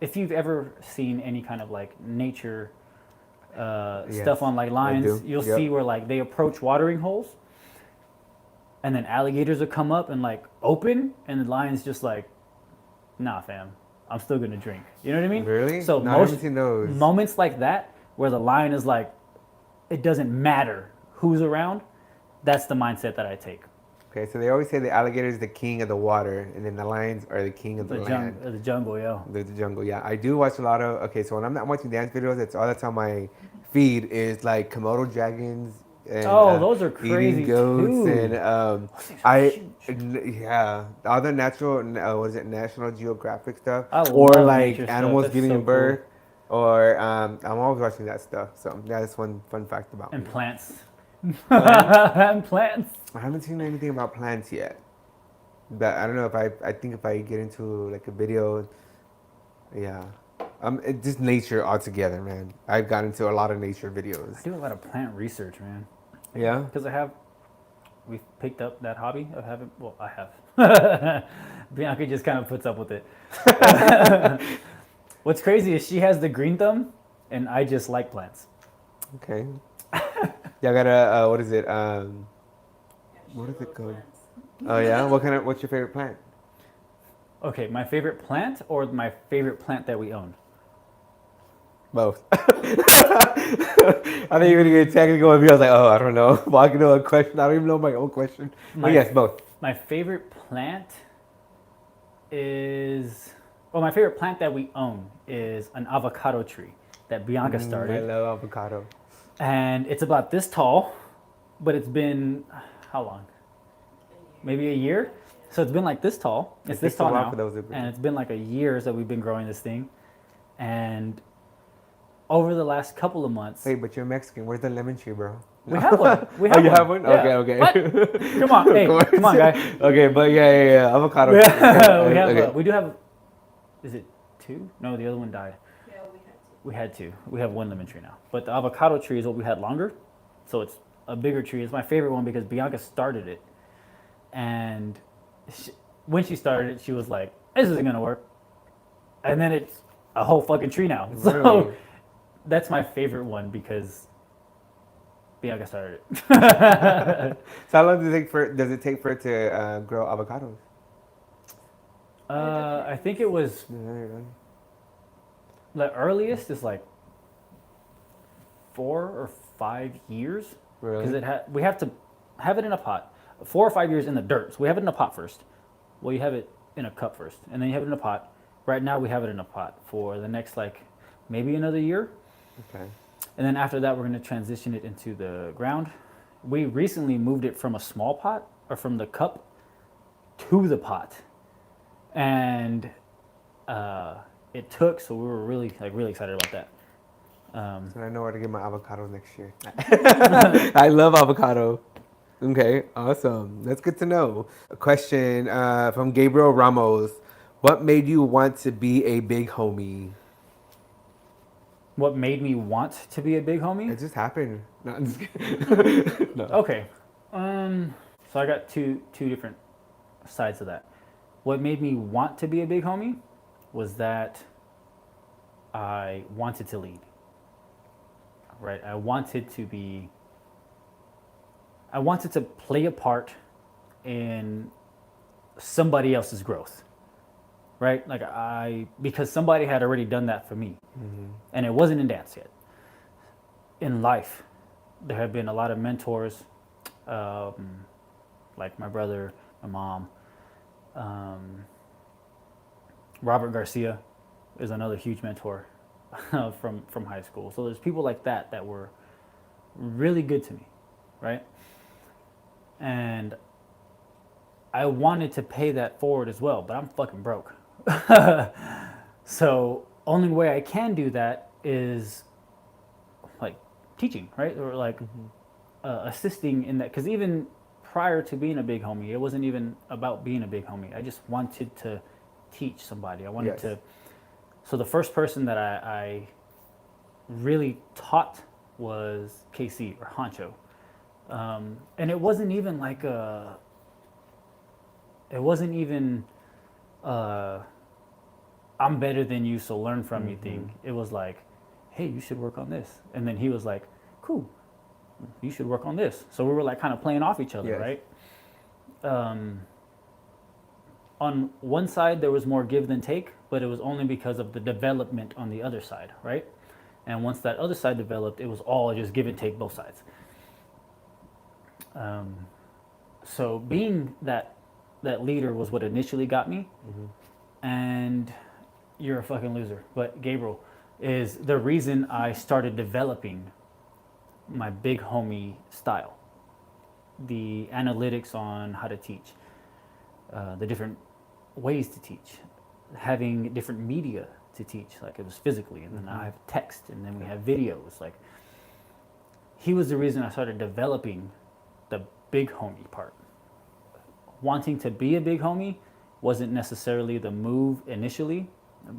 if you've ever seen any kind of like nature stuff on like lions, do. you'll Yep. see where like they approach watering holes, and then alligators will come up and like open, and the lion's just like, nah, fam, I'm still gonna drink. You know what I mean? Really? So No, I haven't seen those. moments like that where the lion is like, it doesn't matter who's around. That's the mindset that I take. Okay, so they always say the alligator is the king of the water, and then the lions are the king of the land. The jungle, yeah. The jungle, yeah. I do watch a lot of. Okay, so when I'm not watching dance videos, that's all that's on my feed is like Komodo dragons. And, Those are crazy eating goats too. and things are yeah, all the natural National Geographic stuff, I or love like nature stuff. animals That's giving so birth, or I'm always watching that stuff. So that's one fun fact about And me. plants. And plants. I haven't seen anything about plants yet. But I don't know if I think if I get into like a video, yeah. It's just nature altogether, man. I've gotten into a lot of nature videos. I do a lot of plant research, man. Yeah? Because I have we've picked up that hobby of having. Well, I have. Bianca just kind of puts up with it. What's crazy is she has the green thumb, and I just like plants. Okay. Y'all got what is it? What is it called? Oh yeah. What's your favorite plant? Okay, my favorite plant or my favorite plant that we own? Both. I think you're gonna get technical with me. I was like, oh, I don't know. Walking to a question. I don't even know my own question. But yes, both. My favorite plant is, well, my favorite plant that we own is an avocado tree that Bianca started. I love avocado. And it's about this tall, but it's been, how long? Maybe a year? So it's been like this tall. It's this tall now. And it's been like a year that we've been growing this thing. And over the last couple of months. Wait, but you're Mexican. Where's the lemon tree, bro? We have one. We have you have one? Yeah. Okay. What? Come on. Hey, come on, guy. Okay, but yeah. Avocado. We do have, is it 2? No, the other one died. Yeah, We had 2. We have 1 lemon tree now. But the avocado tree is what we had longer. So it's a bigger tree. It's my favorite one because Bianca started it. And when she started it, she was like, this isn't going to work. And then it's a whole fucking tree now. So really? That's my favorite one because Bianca started it. So how long does it take for it to grow avocados? I think it was the earliest is like 4 or 5 years. Really? Because we have to have it in a pot. 4 or 5 years in the dirt. So we have it in a pot first. Well, you have it in a cup first, and then you have it in a pot. Right now, we have it in a pot for the next maybe another year. Okay. And then after that, we're going to transition it into the ground. We recently moved it from a small pot, or from the cup, to the pot. And it took, so we were really excited about that. So I know where to get my avocado next year. I love avocado. Okay, awesome. That's good to know. A question from Gabriel Ramos. What made you want to be a big homie? What made me want to be a big homie? It just happened. No, I'm just kidding. No. Okay. So I got two different sides of that. What made me want to be a big homie was that I wanted to lead. Right? I wanted to play a part in somebody else's growth. Right? Because somebody had already done that for me. Mm-hmm. And it wasn't in dance yet. In life, there have been a lot of mentors, like my brother, my mom. Robert Garcia is another huge mentor from high school. So there's people like that were really good to me, right? And I wanted to pay that forward as well, but I'm fucking broke. So only way I can do that is teaching, right? Or assisting in that, because even prior to being a big homie, it wasn't even about being a big homie. I just wanted to teach somebody. I wanted to. So the first person that I really taught was KC, or Honcho, and it wasn't even I'm better than you, so learn from me thing. It was like, hey, you should work on this. And then he was like, cool, you should work on this. So we were kind of playing off each other, right? On one side, there was more give than take, but it was only because of the development on the other side, right? And once that other side developed, it was all just give and take both sides. So being that leader was what initially got me. And you're a fucking loser. But Gabriel is the reason I started developing my big homie style. The analytics on how to teach, the different ways to teach, having different media to teach, it was physically, and then I have text, and then we have videos. He was the reason I started developing the big homie part. Wanting to be a big homie wasn't necessarily the move initially.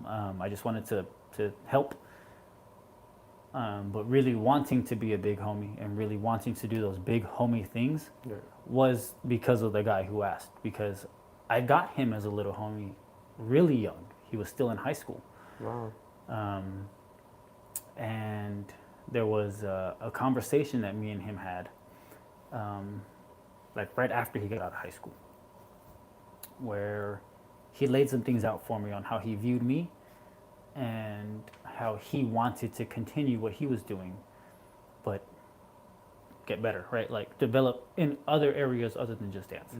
I just wanted to help. but really wanting to be a big homie and really wanting to do those big homie things Yeah. was because of the guy who asked. Because I got him as a little homie really young. He was still in high school. Wow. And there was a conversation that me and him had, like right after he got out of high school, where he laid some things out for me on how he viewed me and how he wanted to continue what he was doing, but get better, right? Like develop in other areas other than just dance.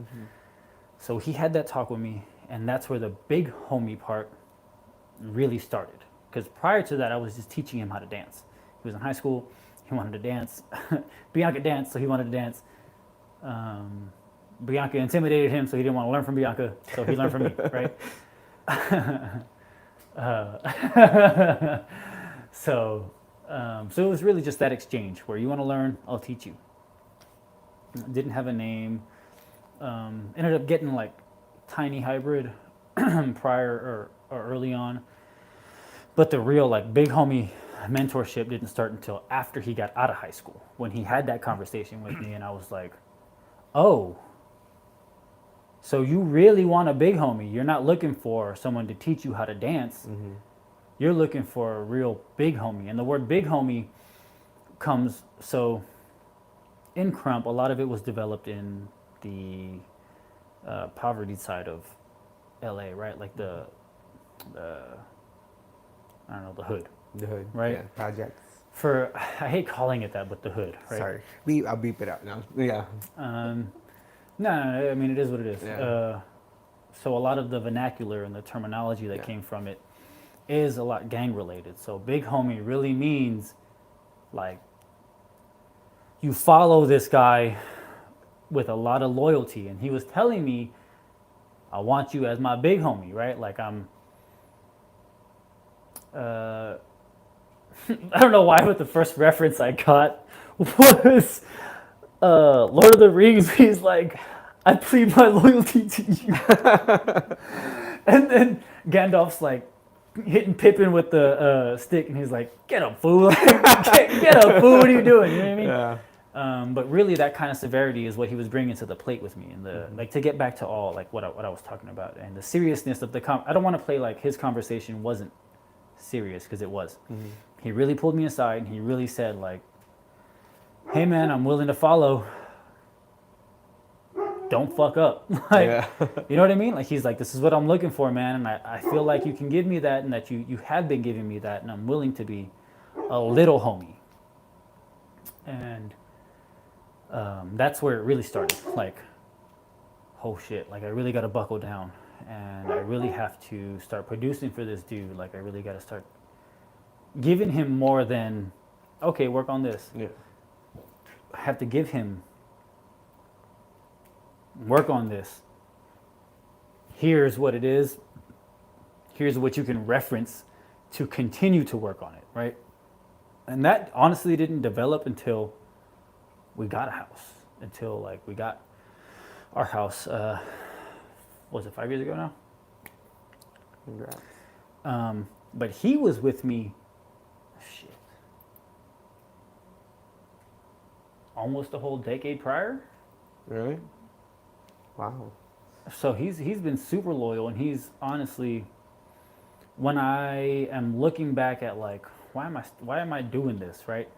So he had that talk with me, and that's where the big homie part really started. Because prior to that, I was just teaching him how to dance. He was in high school, he wanted to dance. Bianca danced, so he wanted to dance. Bianca intimidated him, so he didn't want to learn from Bianca, so he learned from me, right? So it was really just that exchange where you want to learn, I'll teach you. Didn't have a name. Ended up getting like tiny hybrid prior or early on. But the real like big homie mentorship didn't start until after he got out of high school, when he had that conversation with me, and I was like, oh, so you really want a big homie. You're not looking for someone to teach you how to dance. You're looking for a real big homie. And the word big homie comes, so in Krump, a lot of it was developed in the poverty side of LA, right? Like the I don't know, the hood. The hood. Right. Yeah. Projects. I hate calling it that, but the hood, right? Sorry. I'll beep it out now. Yeah. No, I mean, it is what it is. Yeah. So a lot of the vernacular and the terminology that came from it is a lot gang related. So big homie really means like you follow this guy with a lot of loyalty. And he was telling me, I want you as my big homie, right? Like I'm, I don't know why, but the first reference I got was Lord of the Rings. He's like, I plead my loyalty to you. And then Gandalf's like hitting Pippin with the stick, and he's like, get up, fool. Get up, fool. What are you doing? You know what I mean? Yeah. But really, that kind of severity is what he was bringing to the plate with me, and the like to get back to all like what I was talking about, and the seriousness of the I don't want to play like his conversation wasn't serious, because it was. He really pulled me aside, and he really said like, hey man, I'm willing to follow. Don't fuck up. Like, you know what I mean? Like, he's like, this is what I'm looking for, man, and I feel like you can give me that, and that you have been giving me that, and I'm willing to be a little homie. And that's where it really started. Like, oh shit, like I really got to buckle down, and I really have to start producing for this dude. Like, I really got to start giving him more than, okay, work on this. Yeah. I have to give him, work on this. Here's what it is. Here's what you can reference to continue to work on it, right? And that honestly didn't develop until we got a house. Until like we got our house, was it 5 years ago now? Congrats. But he was with me, shit, almost a whole decade prior. Really? Wow. So he's been super loyal, and he's honestly, when I am looking back at like, why am I doing this, right?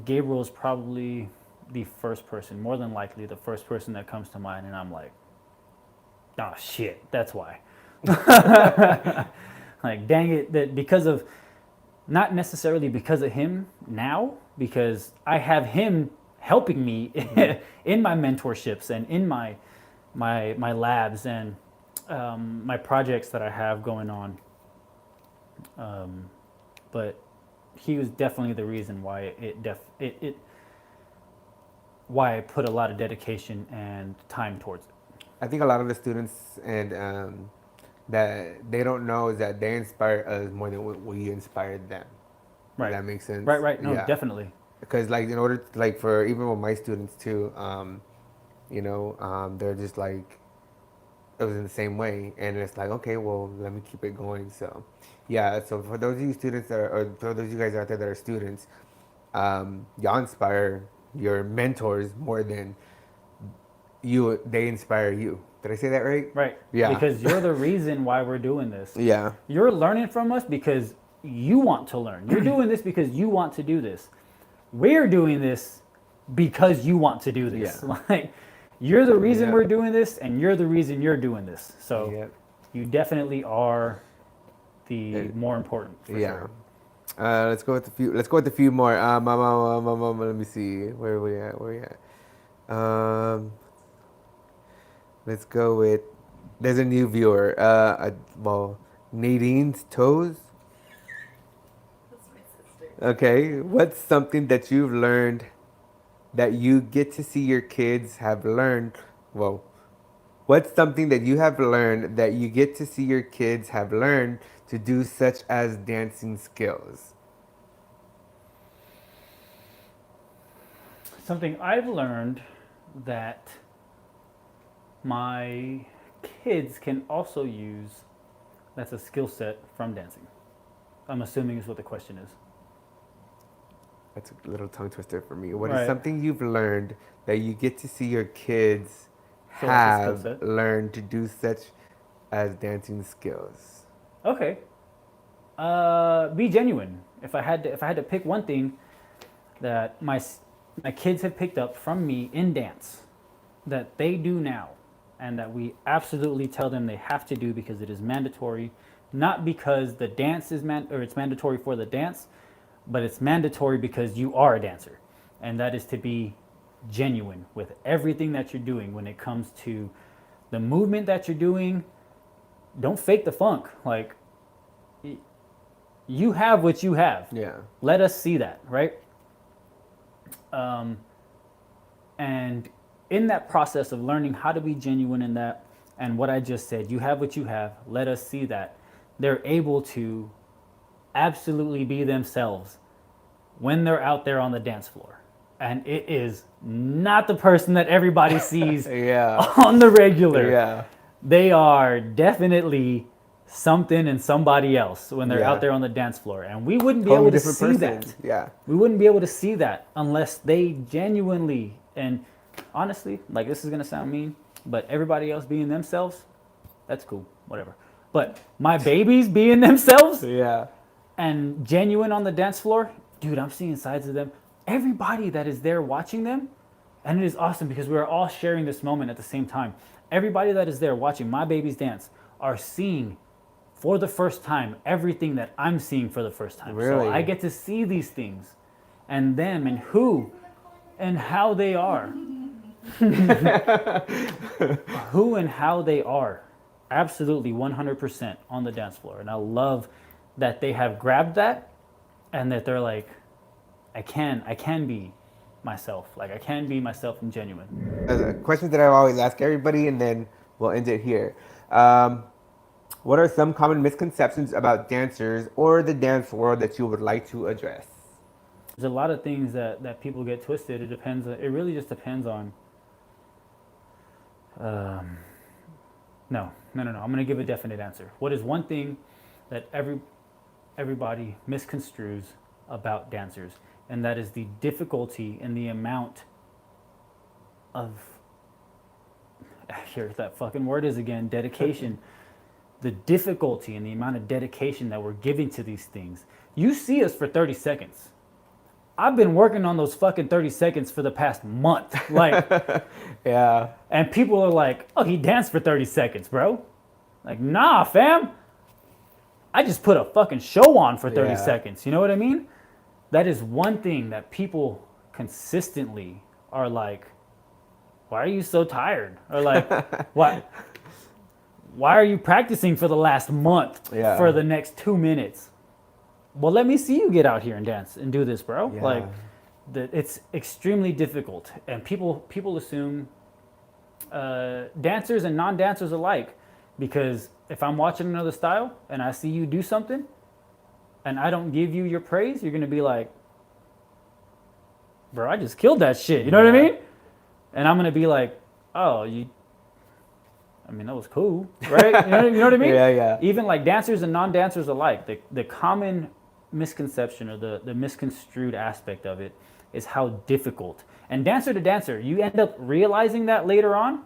Gabriel's probably the first person, more than likely the first person that comes to mind, and I'm like, oh shit, that's why. Like, dang it, that because of, not necessarily because of him now, because I have him helping me in my mentorships and in my labs and my projects that I have going on. But he was definitely the reason why why I put a lot of dedication and time towards it. I think a lot of the students and that they don't know is that they inspire us more than we inspired them. Right. Does that make sense? Right. No, Yeah. definitely. Because like in order to, like for even with my students too, you know, they're just like, it was in the same way, and it's like, okay, well, let me keep it going. So, yeah. So for those of you students that are, or for those of you guys out there that are students, y'all inspire your mentors more than you. They inspire you. Did I say that right? Right. Yeah. Because you're the reason why we're doing this. Yeah. You're learning from us because you want to learn. You're doing this because you want to do this. We're doing this because you want to do this. Yeah. Like, you're the reason Yep. we're doing this, and you're the reason you're doing this. So Yep. you definitely are the more important. For Yeah. Sure. Let's go with a few. Let's go with a few more. Let me see. Where are we at? Where are we at? Let's go with. There's a new viewer. Well, Nadine's toes. That's my sister. Okay. What's something that you've learned that you get to see your kids have learned? Whoa. What's something that you have learned that you get to see your kids have learned to do, such as dancing skills? Something I've learned that my kids can also use, that's a skill set from dancing. I'm assuming is what the question is. That's a little tongue twister for me. What is Right. something you've learned that you get to see your kids So that's a skill have set. learned to do, such as dancing skills? Okay. Be genuine. If I had to pick one thing that my kids have picked up from me in dance that they do now, and that we absolutely tell them they have to do because it is mandatory, not because the dance is it's mandatory for the dance, but it's mandatory because you are a dancer, and that is to be genuine with everything that you're doing when it comes to the movement that you're doing. Don't fake the funk. Like, you have what you have. Yeah. Let us see that, right? And in that process of learning how to be genuine in that, and what I just said, you have what you have, let us see that, they're able to absolutely be themselves when they're out there on the dance floor. And it is not the person that everybody sees Yeah. on the regular. Yeah. They are definitely something and somebody else when they're Yeah. out there on the dance floor. And we wouldn't be Totally able to different see person. that. Yeah. We wouldn't be able to see that unless they genuinely, and honestly, like, this is going to sound mean, but everybody else being themselves, that's cool, whatever. But my babies being themselves Yeah. and genuine on the dance floor, dude, I'm seeing sides of them. Everybody that is there watching them, and it is awesome because we're all sharing this moment at the same time. Everybody that is there watching my babies dance are seeing for the first time everything that I'm seeing for the first time. Really? So I get to see these things and them and who and how they are. Who and how they are. Absolutely 100% on the dance floor. And I love that they have grabbed that and that they're like, I can be myself. Like, I can be myself and genuine. Questions that I always ask everybody, and then we'll end it here. What are some common misconceptions about dancers or the dance world that you would like to address? There's a lot of things that people get twisted. It depends. It really just depends on. No. I'm going to give a definite answer. What is one thing that everybody misconstrues about dancers, and that is the difficulty and the amount of, here that fucking word is again, dedication. The difficulty and the amount of dedication that we're giving to these things. You see us for 30 seconds. I've been working on those fucking 30 seconds for the past month. Like, Yeah. and people are like, oh, he danced for 30 seconds, bro. Like, nah, fam. I just put a fucking show on for 30 Yeah. seconds. You know what I mean? That is one thing that people consistently are like, why are you so tired? Or like, why are you practicing for the last month Yeah. for the next 2 minutes? Well, let me see you get out here and dance and do this, bro. Yeah. Like, it's extremely difficult. And people assume dancers and non-dancers alike, because if I'm watching another style and I see you do something and I don't give you your praise, you're going to be like, bro, I just killed that shit. You know what I mean? And I'm going to be like, oh, I mean, that was cool, right? You know what I mean? Yeah. Even like dancers and non-dancers alike, the common misconception or the misconstrued aspect of it is how difficult. And dancer to dancer, you end up realizing that later on.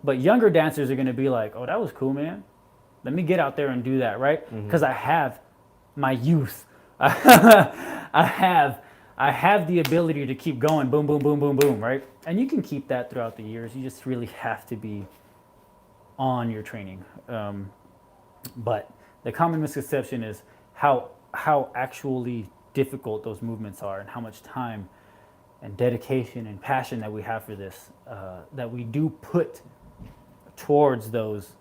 But younger dancers are going to be like, oh, that was cool, man. Let me get out there and do that, right? Because I have my youth. I have the ability to keep going, boom, boom, boom, boom, boom, right? And you can keep that throughout the years. You just really have to be on your training. But the common misconception is how actually difficult those movements are and how much time and dedication and passion that we have for this, that we do put towards those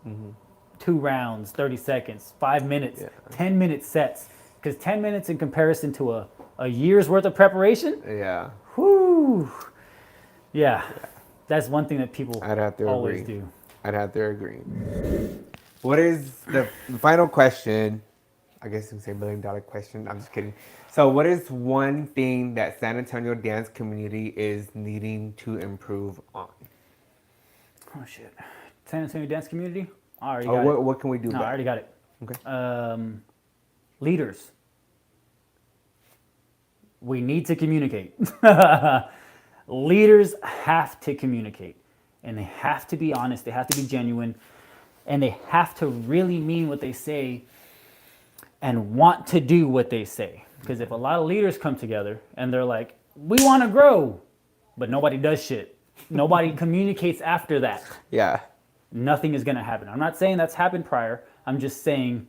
2 rounds, 30 seconds, 5 minutes, 10-minute sets. Because 10 minutes in comparison to a year's worth of preparation, whoo, that's one thing that people always do. I'd have to agree. What is the final question? I guess you can say $1 million question. I'm just kidding. So what is one thing that San Antonio dance community is needing to improve on? Oh, shit. San Antonio dance community? I already got it. What can we do No, I already got it. Okay. Leaders. We need to communicate. Leaders have to communicate. And they have to be honest. They have to be genuine. And they have to really mean what they say and want to do what they say. Because if a lot of leaders come together and they're like, we want to grow, but nobody does shit. Nobody communicates after that. Yeah. Nothing is going to happen. I'm not saying that's happened prior. I'm just saying,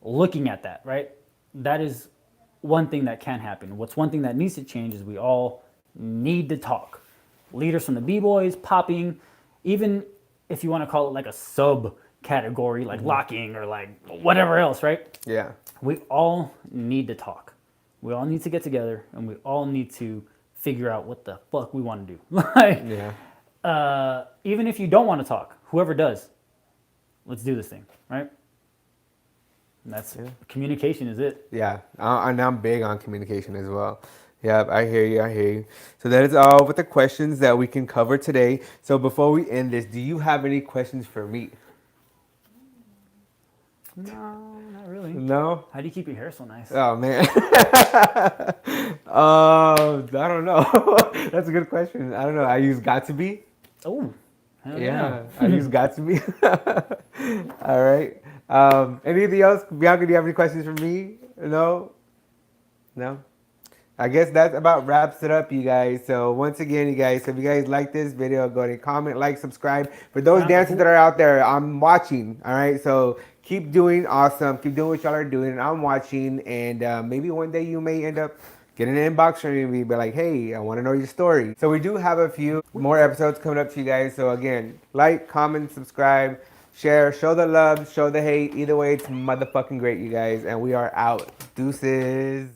looking at that, right? That is one thing that can happen. What's one thing that needs to change is we all need to talk. Leaders from the B-boys, popping, even if you want to call it like a subcategory, like locking or like whatever else, right? Yeah. We all need to talk. We all need to get together and we all need to figure out what the fuck we want to do. Like, even if you don't want to talk, whoever does, let's do this thing, right? And that's communication is it. Yeah, and I'm big on communication as well. Yeah, I hear you. So that is all with the questions that we can cover today. So before we end this, do you have any questions for me? No, not really. No? How do you keep your hair so nice? Oh, man. I don't know. That's a good question. I don't know. I use Got To Be. Oh, Yeah, I use Got To Be. All right. Anything else? Bianca, do you have any questions for me? No? I guess that about wraps it up, you guys. So once again, you guys, if you guys like this video, go ahead and comment, like, subscribe. For those dancers that are out there, I'm watching. All right. So keep doing awesome. Keep doing what y'all are doing. And I'm watching. And maybe one day you may end up getting an inbox from me, be like, hey, I want to know your story. So we do have a few more episodes coming up to you guys. So again, like, comment, subscribe, share, show the love, show the hate. Either way, it's motherfucking great, you guys. And we are out. Deuces.